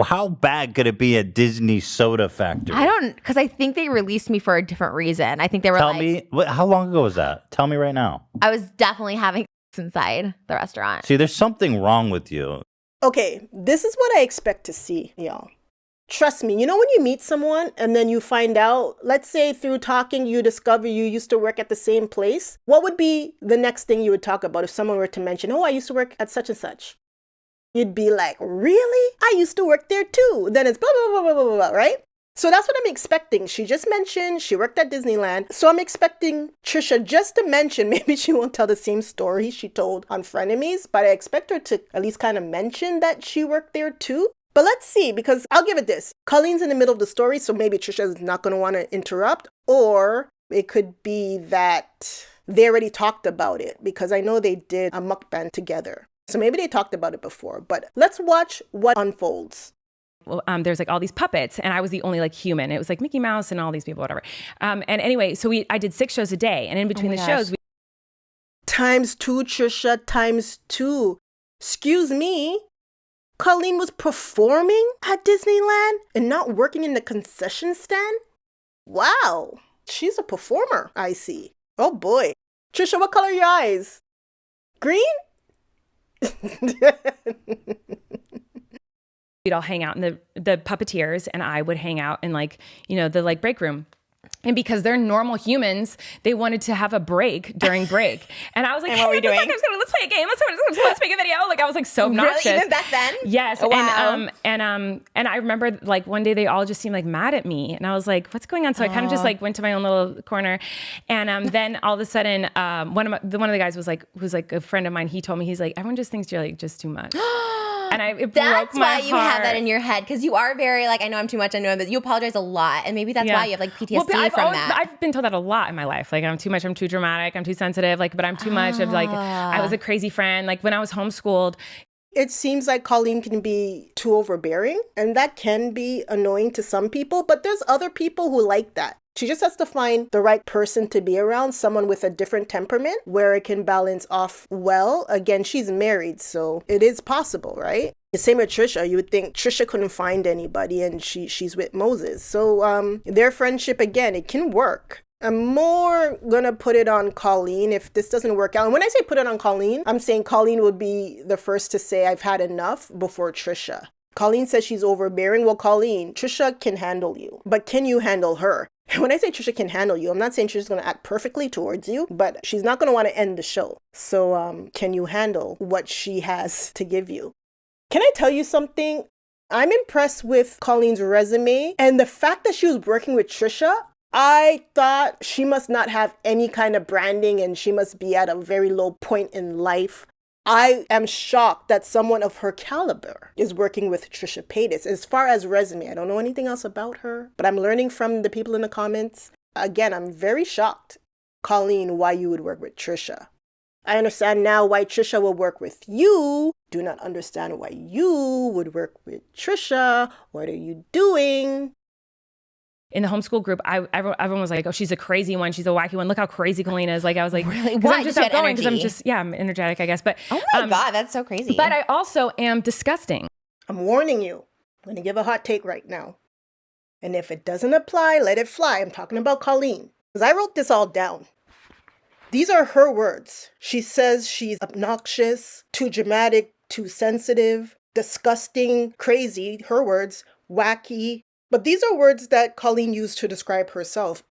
How bad could it be at Disney Soda Factory? I don't, because I think they released me for a different reason. I think they were Tell me, how long ago was that? Tell me right now. I was definitely having inside the restaurant. See, there's something wrong with you. Okay, this is what I expect to see, y'all. Trust me, you know when you meet someone and then you find out, let's say through talking, you discover you used to work at the same place. What would be the next thing you would talk about if someone were to mention, oh, I used to work at such and such? You'd be like, really? I used to work there too. Then it's blah, blah, blah, blah, blah, blah, right? So that's what I'm expecting. She just mentioned she worked at Disneyland. So I'm expecting Trisha just to mention, maybe she won't tell the same story she told on Frenemies, but I expect her to at least kind of mention that she worked there too. But let's see, because I'll give it this. Colleen's in the middle of the story, so maybe Trisha's not going to want to interrupt. Or it could be that they already talked about it, because I know they did a mukbang together. So maybe they talked about it before, but let's watch what unfolds. Well, there's like all these puppets, and I was the only like human. It was like Mickey Mouse and all these people, whatever. And anyway, so I did 6 shows a day, and in between the shows, Times 2, Trisha, times 2. Excuse me. Colleen was performing at Disneyland and not working in the concession stand? Wow. She's a performer, I see. Oh boy. Trisha, what color are your eyes? Green? we'd all hang out in the puppeteers, and I would hang out in like, you know, the like break room. And because they're normal humans, they wanted to have a break during break. And I was like, hey, what are we doing? Let's play a game. Let's make a video. Like I was like so obnoxious. Really? Even back then? Yes. Oh, wow. And I remember like one day they all just seemed like mad at me. And I was like, what's going on? So I kind of just like went to my own little corner. And then all of a sudden, one of the guys was like, who's like a friend of mine, he told me, he's like, everyone just thinks you're like just too much. And it that's broke my why heart. you have that in your head, because you are very like, I know I'm too much, I know that you apologize a lot, and maybe that's why you have like PTSD from that. I've been told that a lot in my life. Like I'm too much, I'm too dramatic, I'm too sensitive. Like, but I'm too much of like I was a crazy friend. Like when I was homeschooled. It seems like Colleen can be too overbearing, and that can be annoying to some people, but there's other people who like that. She just has to find the right person to be around, someone with a different temperament where it can balance off well. Again, she's married, so it is possible, right? The same with Trisha. You would think Trisha couldn't find anybody and she's with Moses. So their friendship, again, it can work. I'm more gonna put it on Colleen if this doesn't work out. And when I say put it on Colleen, I'm saying Colleen would be the first to say I've had enough before Trisha. Colleen says she's overbearing. Well, Colleen, Trisha can handle you, but can you handle her? When I say Trisha can handle you, I'm not saying Trisha's going to act perfectly towards you, but she's not going to want to end the show. So can you handle what she has to give you? Can I tell you something? I'm impressed with Colleen's resume and the fact that she was working with Trisha. I thought she must not have any kind of branding and she must be at a very low point in life. I am shocked that someone of her caliber is working with Trisha Paytas. As far as resume, I don't know anything else about her, but I'm learning from the people in the comments. Again, I'm very shocked, Colleen, why you would work with Trisha. I understand now why Trisha will work with you. Do not understand why you would work with Trisha. What are you doing? In the homeschool group, everyone was like, oh, she's a crazy one. She's a wacky one. Look how crazy Colleen is. Like, I was like, really? Because Why? I'm just Because outgoing. Because I'm energetic, I guess. But oh my God, that's so crazy. But I also am disgusting. I'm warning you. I'm going to give a hot take right now. And if it doesn't apply, let it fly. I'm talking about Colleen. Because I wrote this all down. These are her words. She says she's obnoxious, too dramatic, too sensitive, disgusting, crazy, her words, wacky. But these are words that Colleen used to describe herself.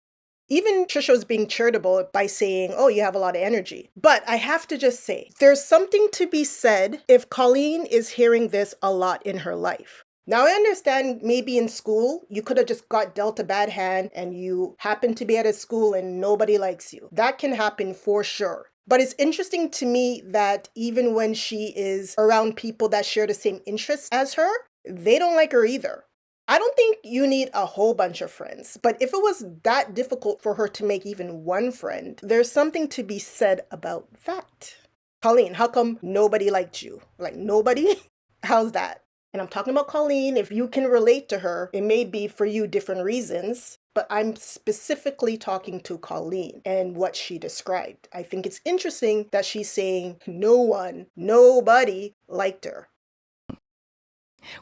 Even Trisha was being charitable by saying, oh, you have a lot of energy. But I have to just say, there's something to be said if Colleen is hearing this a lot in her life. Now, I understand maybe in school, you could have just got dealt a bad hand and you happen to be at a school and nobody likes you. That can happen for sure. But it's interesting to me that even when she is around people that share the same interests as her, they don't like her either. I don't think you need a whole bunch of friends, but if it was that difficult for her to make even one friend, there's something to be said about that. Colleen, how come nobody liked you? Like nobody? How's that? And I'm talking about Colleen. If you can relate to her, it may be for you different reasons, but I'm specifically talking to Colleen and what she described. I think it's interesting that she's saying nobody liked her.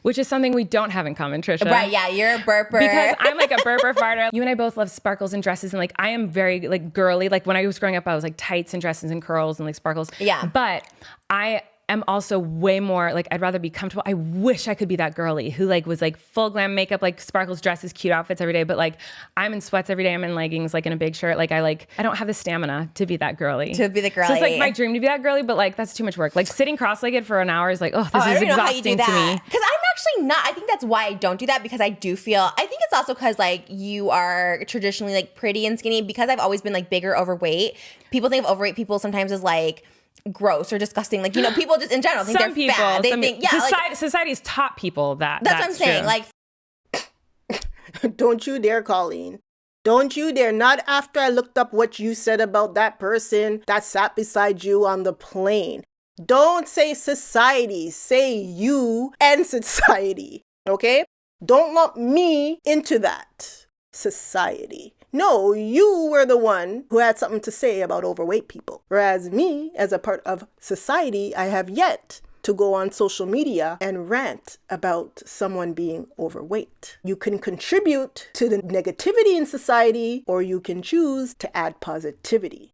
Which is something we don't have in common, Trisha. Right, yeah, you're a burper. Because I'm like a burper farter. You and I both love sparkles and dresses, and like I am very like girly. Like when I was growing up, I was like tights and dresses and curls and like sparkles. Yeah. But I am also way more like I'd rather be comfortable. I wish I could be that girly who like was like full glam makeup, like sparkles, dresses, cute outfits every day. But like I'm in sweats every day. I'm in leggings, like in a big shirt. Like I don't have the stamina to be that girly. To be the girly. So it's like my dream to be that girly, but like that's too much work. Like sitting cross-legged for an hour is like, this is exhausting to me. Because I'm actually not. I think that's why I don't do that, because I do feel, I think it's also because like you are traditionally like pretty and skinny. Because I've always been like bigger, overweight. People think of overweight people sometimes as like gross or disgusting. Like, you know, people just in general think they're fat. They think, society's taught people that. That's what I'm saying. True. Like, don't you dare, Colleen. Don't you dare. Not after I looked up what you said about that person that sat beside you on the plane. Don't say society. Say you and society. Okay? Don't lump me into that. Society. No, you were the one who had something to say about overweight people. Whereas me, as a part of society, I have yet to go on social media and rant about someone being overweight. You can contribute to the negativity in society, or you can choose to add positivity.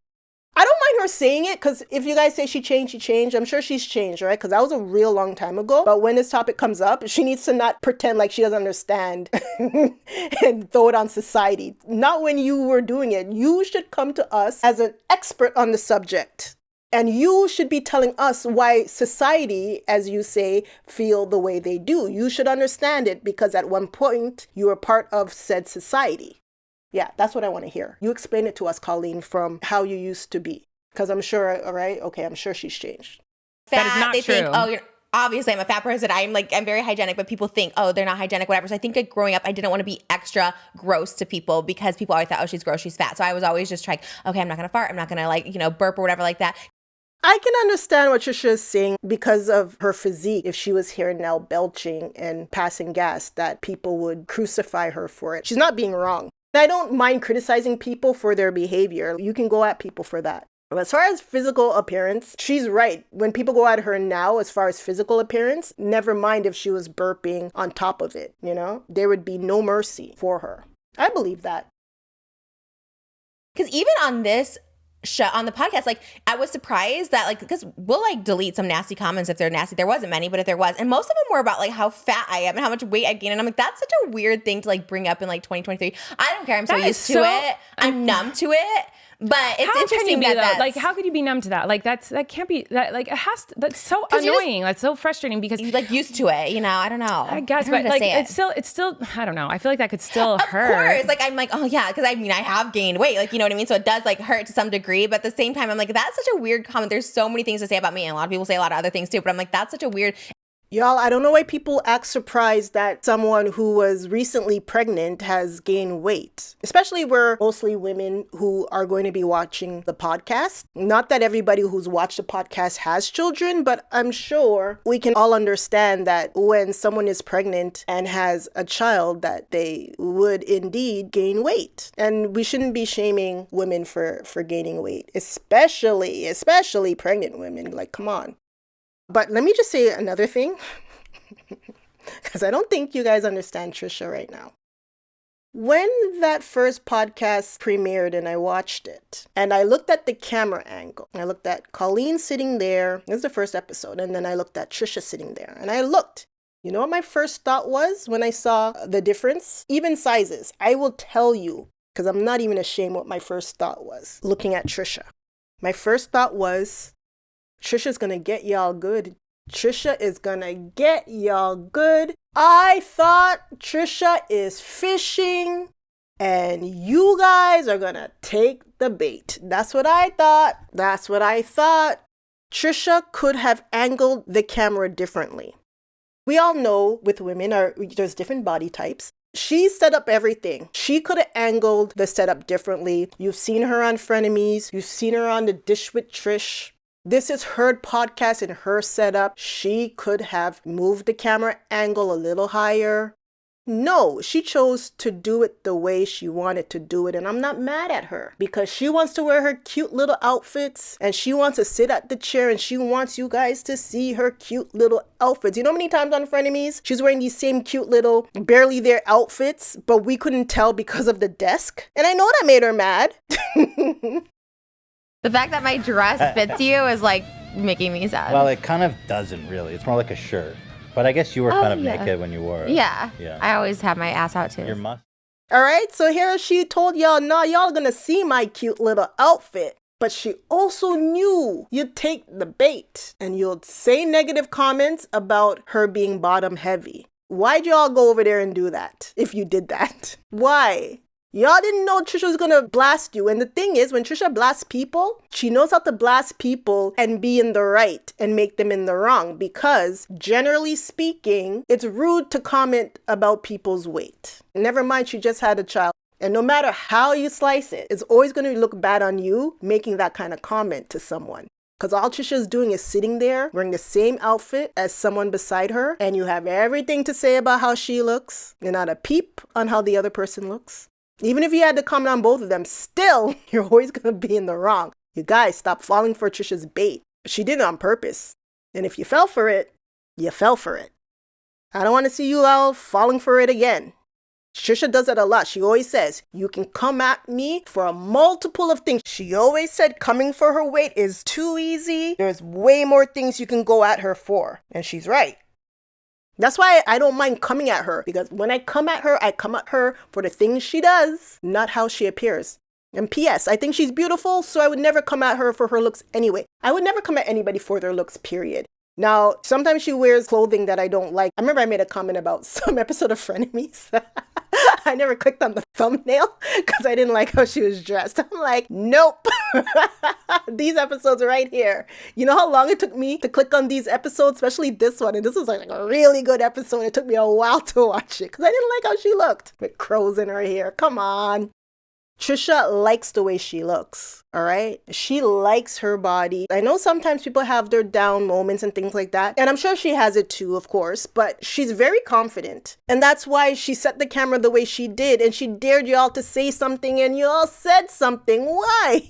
I don't mind her saying it, because if you guys say she changed, I'm sure she's changed, right? Because that was a real long time ago. But when this topic comes up, she needs to not pretend like she doesn't understand and throw it on society. Not when you were doing it. You should come to us as an expert on the subject. And you should be telling us why society, as you say, feel the way they do. You should understand it because at one point you were part of said society. Yeah, that's what I want to hear. You explain it to us, Colleen, from how you used to be. Because I'm sure, all right? Okay, I'm sure she's changed. Fat, that is not they true. Think, obviously I'm a fat person. I'm very hygienic, but people think, they're not hygienic, whatever. So I think like growing up, I didn't want to be extra gross to people because people always thought, she's gross, she's fat. So I was always just trying, okay, I'm not going to fart. I'm not going to burp or whatever like that. I can understand what Trisha is saying because of her physique. If she was here now belching and passing gas, that people would crucify her for it. She's not being wrong. I don't mind criticizing people for their behavior. You can go at people for that. But as far as physical appearance, she's right. When people go at her now, as far as physical appearance, never mind if she was burping on top of it, there would be no mercy for her. I believe that. Because even on this show, on the podcast, like, I was surprised that, like, because we'll, like, delete some nasty comments if they're nasty. There wasn't many, but if there was. And most of them were about, like, how fat I am and how much weight I gained. And I'm like, that's such a weird thing to, like, bring up in, like, 2023. I don't care. I'm so used to it. I'm numb to it. But it's interesting that like, how could you be numb to that? Like, that can't be that. Like, it has to. That's so annoying. That's so frustrating because you're like used to it. I don't know. I guess, but like, it's still. I don't know. I feel like that could still hurt. Of course, like I'm like, oh yeah, because I have gained weight. Like, you know what I mean. So it does like hurt to some degree, but at the same time, I'm like, that's such a weird comment. There's so many things to say about me, and a lot of people say a lot of other things too. But I'm like, that's such a weird. Y'all, I don't know why people act surprised that someone who was recently pregnant has gained weight. Especially we're mostly women who are going to be watching the podcast. Not that everybody who's watched the podcast has children, but I'm sure we can all understand that when someone is pregnant and has a child, that they would indeed gain weight. And we shouldn't be shaming women for gaining weight, especially pregnant women. Like, come on. But let me just say another thing, because I don't think you guys understand Trisha right now. When that first podcast premiered and I watched it, and I looked at the camera angle, I looked at Colleen sitting there, this is the first episode, and then I looked at Trisha sitting there, and I looked. You know what my first thought was when I saw the difference? Even sizes. I will tell you, because I'm not even ashamed what my first thought was, looking at Trisha. My first thought was, Trisha's gonna get y'all good. Trisha is gonna get y'all good. I thought Trisha is fishing and you guys are gonna take the bait. That's what I thought. Trisha could have angled the camera differently. We all know with women, there's different body types. She set up everything. She could have angled the setup differently. You've seen her on Frenemies. You've seen her on The Dish with Trish. This is her podcast and her setup. She could have moved the camera angle a little higher. No, she chose to do it the way she wanted to do it. And I'm not mad at her because she wants to wear her cute little outfits and she wants to sit at the chair and she wants you guys to see her cute little outfits. You know how many times on Frenemies she's wearing these same cute little barely there outfits, but we couldn't tell because of the desk. And I know that made her mad. The fact that my dress fits you is like making me sad. Well, it kind of doesn't really. It's more like a shirt. But I guess you were kind of naked when you wore it. Yeah. I always have my ass out too. Your must. All right. So here she told y'all, nah, y'all gonna see my cute little outfit. But she also knew you'd take the bait and you'd say negative comments about her being bottom heavy. Why'd y'all go over there and do that if you did that? Why? Y'all didn't know Trisha was gonna blast you. And the thing is, when Trisha blasts people, she knows how to blast people and be in the right and make them in the wrong. Because generally speaking, it's rude to comment about people's weight. Never mind, she just had a child. And no matter how you slice it, it's always gonna look bad on you making that kind of comment to someone. Because all Trisha's doing is sitting there wearing the same outfit as someone beside her. And you have everything to say about how she looks. You're not a peep on how the other person looks. Even if you had to comment on both of them, still, you're always going to be in the wrong. You guys, stop falling for Trisha's bait. She did it on purpose. And if you fell for it, you fell for it. I don't want to see you all falling for it again. Trisha does that a lot. She always says, you can come at me for a multiple of things. She always said coming for her weight is too easy. There's way more things you can go at her for. And she's right. That's why I don't mind coming at her, because when I come at her for the things she does, not how she appears. And P.S., I think she's beautiful, so I would never come at her for her looks anyway. I would never come at anybody for their looks, period. Now, sometimes she wears clothing that I don't like. I remember I made a comment about some episode of Frenemies. I never clicked on the thumbnail because I didn't like how she was dressed. I'm like, nope. These episodes are right here. You know how long it took me to click on these episodes, especially this one? And this was like a really good episode. It took me a while to watch it because I didn't like how she looked with crows in her hair. Come on. Trisha likes the way she looks, all right? She likes her body. I know sometimes people have their down moments and things like that, and I'm sure she has it too, of course, but she's very confident. And that's why she set the camera the way she did, and she dared you all to say something, and you all said something. Why?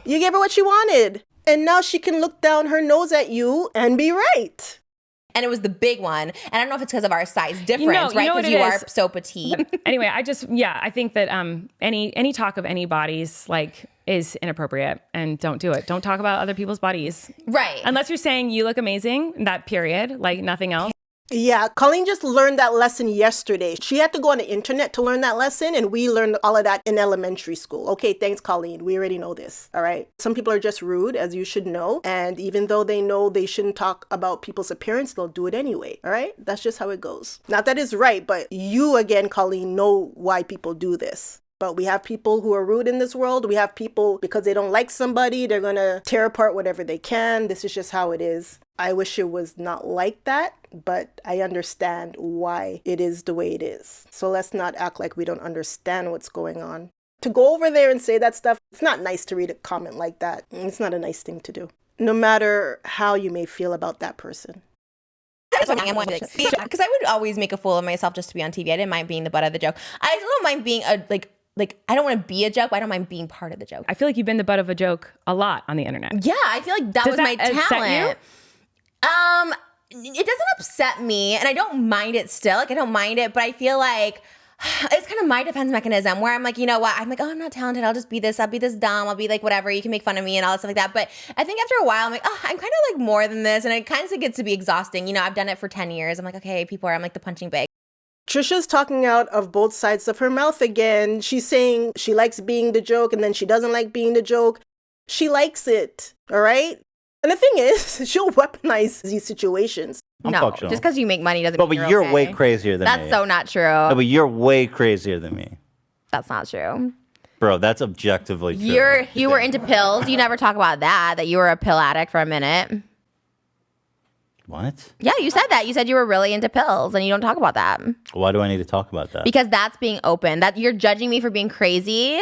You gave her what she wanted, and now she can look down her nose at you and be right. And it was the big one. And I don't know if it's because of our size difference, right? Because you are so petite. Anyway, I think that any talk of any bodies like is inappropriate, and don't do it. Don't talk about other people's bodies. Right. Unless you're saying you look amazing, that period, like nothing else. Yeah, Colleen just learned that lesson yesterday. She had to go on the internet to learn that lesson, and we learned all of that in elementary school. Okay, thanks, Colleen. We already know this, all right? Some people are just rude, as you should know, and even though they know they shouldn't talk about people's appearance, they'll do it anyway, all right? That's just how it goes. Not that it's right, but you, again, Colleen, know why people do this. But we have people who are rude in this world. We have people, because they don't like somebody, they're going to tear apart whatever they can. This is just how it is. I wish it was not like that, but I understand why it is the way it is. So let's not act like we don't understand what's going on. To go over there and say that stuff, it's not nice to read a comment like that. It's not a nice thing to do, no matter how you may feel about that person. Because I would always make a fool of myself just to be on TV. I didn't mind being the butt of the joke. I still don't mind being I don't want to be a joke, but I don't mind being part of the joke. I feel like you've been the butt of a joke a lot on the internet. Yeah, I feel like that was my talent. It doesn't upset me, and I don't mind it still. Like, I don't mind it, but I feel like it's kind of my defense mechanism where I'm like, you know what? I'm like, oh, I'm not talented. I'll just be this. I'll be this dumb. I'll be like, whatever. You can make fun of me and all that stuff like that. But I think after a while, I'm like, oh, I'm kind of like more than this. And it kind of gets to be exhausting. You know, I've done it for 10 years. I'm like, okay, I'm like the punching bag. Trisha's talking out of both sides of her mouth again. She's saying she likes being the joke, and then she doesn't like being the joke. She likes it, all right? And the thing is, she'll weaponize these situations. Just because you make money doesn't mean you're okay. way crazier than me. That's so not true. No, but you're way crazier than me. That's not true. Bro, that's objectively true. You were into pills. You never talk about that you were a pill addict for a minute. What? Yeah, you said that. You said you were really into pills, and you don't talk about that. Why do I need to talk about that? Because that's being open. That you're judging me for being crazy,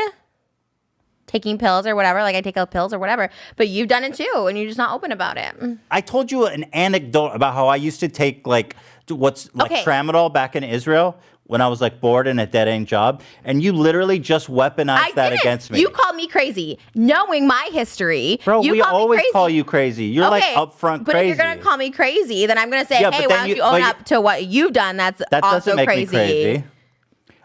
taking pills or whatever. Like I take pills or whatever. But you've done it too, and you're just not open about it. I told you an anecdote about how I used to take tramadol back in Israel when I was bored in a dead-end job, and you literally just weaponized that against me. You called me crazy, knowing my history. Bro, we always call you crazy. You're upfront crazy. But if you're gonna call me crazy, then I'm gonna say, hey, why don't you own up to what you've done? That also doesn't make crazy. Me crazy.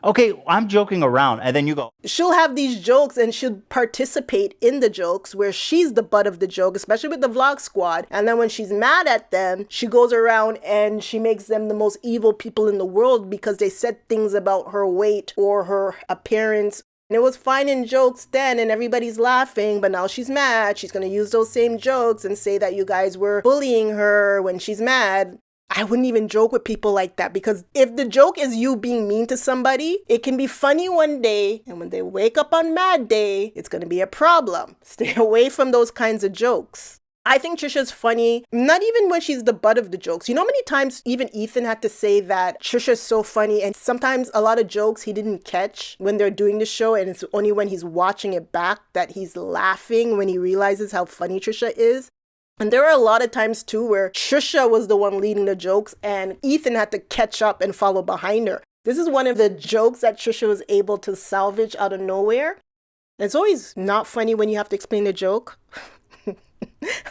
Okay, I'm joking around, and then you go. She'll have these jokes, and she'll participate in the jokes where she's the butt of the joke, especially with the vlog squad. And then when she's mad at them, she goes around and she makes them the most evil people in the world because they said things about her weight or her appearance. And it was fine in jokes then, and everybody's laughing, but now she's mad. She's going to use those same jokes and say that you guys were bullying her when she's mad. I wouldn't even joke with people like that, because if the joke is you being mean to somebody, it can be funny one day, and when they wake up on mad day, it's going to be a problem. Stay away from those kinds of jokes. I think Trisha's funny, not even when she's the butt of the jokes. You know how many times even Ethan had to say that Trisha's so funny, and sometimes a lot of jokes he didn't catch when they're doing the show, and it's only when he's watching it back that he's laughing when he realizes how funny Trisha is. And there are a lot of times, too, where Trisha was the one leading the jokes and Ethan had to catch up and follow behind her. This is one of the jokes that Trisha was able to salvage out of nowhere. It's always not funny when you have to explain the joke.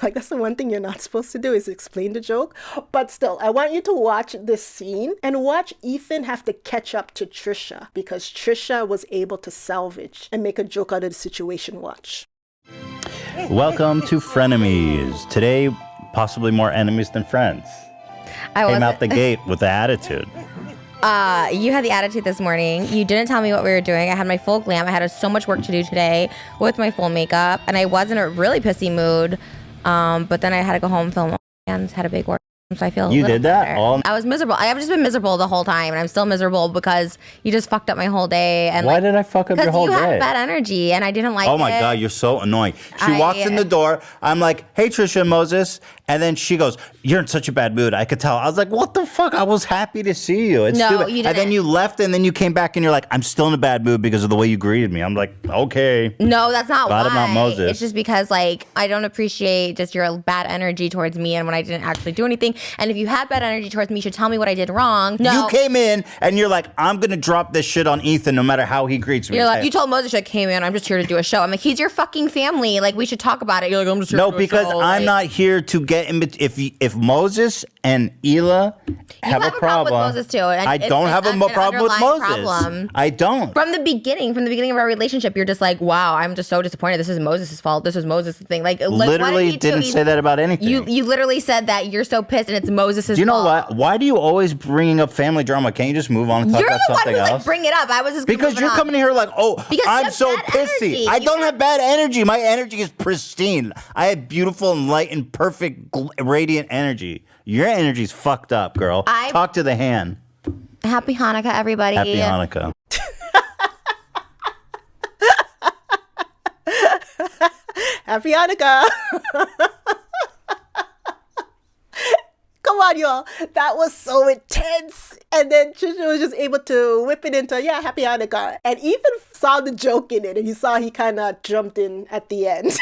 That's the one thing you're not supposed to do, is explain the joke. But still, I want you to watch this scene and watch Ethan have to catch up to Trisha, because Trisha was able to salvage and make a joke out of the situation. Watch. Welcome to Frenemies. Today, possibly more enemies than friends. Came out the gate with the attitude. You had the attitude this morning. You didn't tell me what we were doing. I had my full glam. I had so much work to do today with my full makeup, and I was in a really pissy mood. But then I had to go home, film, and had a big work. So I feel you did that? I was miserable. I have just been miserable the whole time, and I'm still miserable because you just fucked up my whole day. And why did I fuck up your whole day? Because you had bad energy, and I didn't like it. Oh my God, you're so annoying. She walks in the door. I'm like, hey, Trisha Moses. And then she goes, you're in such a bad mood. I could tell. I was like, what the fuck? I was happy to see you. It's no, stupid. you didn't. And then you left and then you came back and you're like, I'm still in a bad mood because of the way you greeted me. I'm like, okay. No, that's not Glad why. I'm not Moses. It's just because like I don't appreciate just your bad energy towards me and when I didn't actually do anything. And if you had bad energy towards me, you should tell me what I did wrong. No. You came in and you're like, I'm going to drop this shit on Ethan no matter how he greets me. You're like, you told Moses I came in, I'm just here to do a show. I'm like, he's your fucking family. Like, we should talk about it. You're like, I'm just here to do a show. No, because I'm not here to get in between. If Moses and Ela have a problem with Moses too. I don't have a problem with Moses. Problem. I don't. From the beginning of our relationship, you're just like, wow, I'm just so disappointed. This is Moses' fault. This was Moses' thing. Like literally didn't say that about anything. You literally said that you're so pissed and it's Moses' fault. You know what? Why do you always bringing up family drama? Can't you just move on and talk about something else? You're the one who bring it up. I was just because you're coming here like, I'm so pissy. I don't have bad energy. My energy is pristine. I have beautiful, enlightened, perfect, radiant energy. Your energy's fucked up, girl. Talk to the hand. Happy Hanukkah, everybody. Happy Hanukkah. Happy Hanukkah. Come on, y'all. That was so intense. And then Trisha was just able to whip it into, happy Hanukkah. And Ethan saw the joke in it. And you saw he kind of jumped in at the end.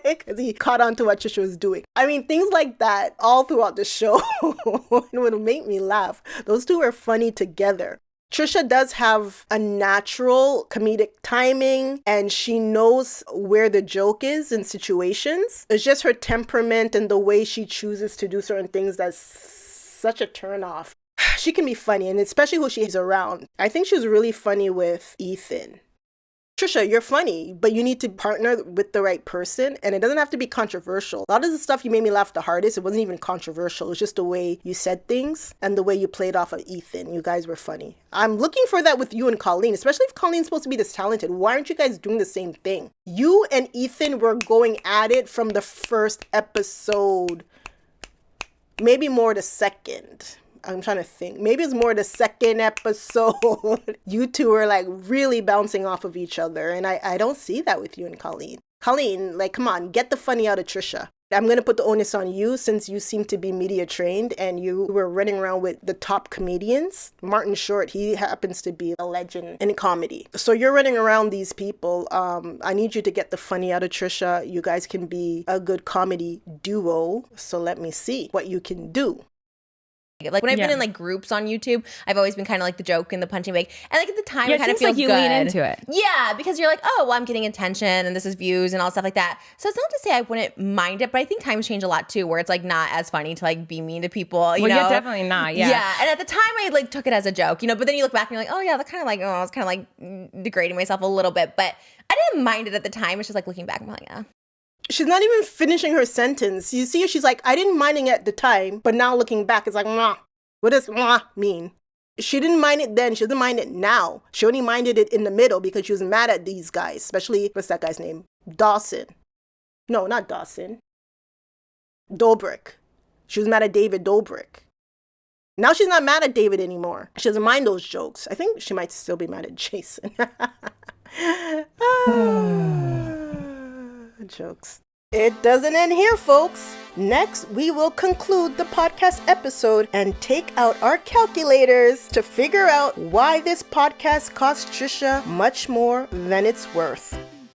Because he caught on to what Trisha was doing. I mean, things like that all throughout the show would make me laugh. Those two are funny together. Trisha does have a natural comedic timing and she knows where the joke is in situations. It's just her temperament and the way she chooses to do certain things that's such a turnoff. She can be funny, and especially who she's around. I think she was really funny with Ethan. Trisha, you're funny, but you need to partner with the right person, and it doesn't have to be controversial. A lot of the stuff you made me laugh the hardest, it wasn't even controversial. It was just the way you said things and the way you played off of Ethan. You guys were funny. I'm looking for that with you and Colleen, especially if Colleen's supposed to be this talented. Why aren't you guys doing the same thing? You and Ethan were going at it from the first episode. Maybe more the second. I'm trying to think. Maybe it's more the second episode. You two are like really bouncing off of each other. And I don't see that with you and Colleen. Colleen, like, come on, get the funny out of Trisha. I'm going to put the onus on you since you seem to be media trained and you were running around with the top comedians. Martin Short, he happens to be a legend in comedy. So you're running around these people. I need you to get the funny out of Trisha. You guys can be a good comedy duo. So let me see what you can do. Like when I've been in like groups on YouTube, I've always been kind of like the joke and the punching bag. And like at the time, it kind of feels like you good. lean into it. Yeah, because you're like, oh, well, I'm getting attention and this is views and all stuff like that. So it's not to say I wouldn't mind it, but I think times change a lot too, where it's like not as funny to like be mean to people. You know? Yeah, definitely not. Yeah. Yeah. And at the time, I like took it as a joke, you know. But then you look back and you're like, oh yeah, that's kind of like, I was kind of like degrading myself a little bit, but I didn't mind it at the time. It's just like looking back, I'm like, yeah. She's not even finishing her sentence. You see, she's like, I didn't mind it at the time, but now looking back, it's like, mwah. What does mwah mean? She didn't mind it then. She doesn't mind it now. She only minded it in the middle because she was mad at these guys, especially, what's that guy's name? Dawson. No, not Dawson. Dobrik. She was mad at David Dobrik. Now she's not mad at David anymore. She doesn't mind those jokes. I think she might still be mad at Jason. Jokes. It doesn't end here, folks. Next, we will conclude the podcast episode and take out our calculators to figure out why this podcast cost Trisha much more than it's worth.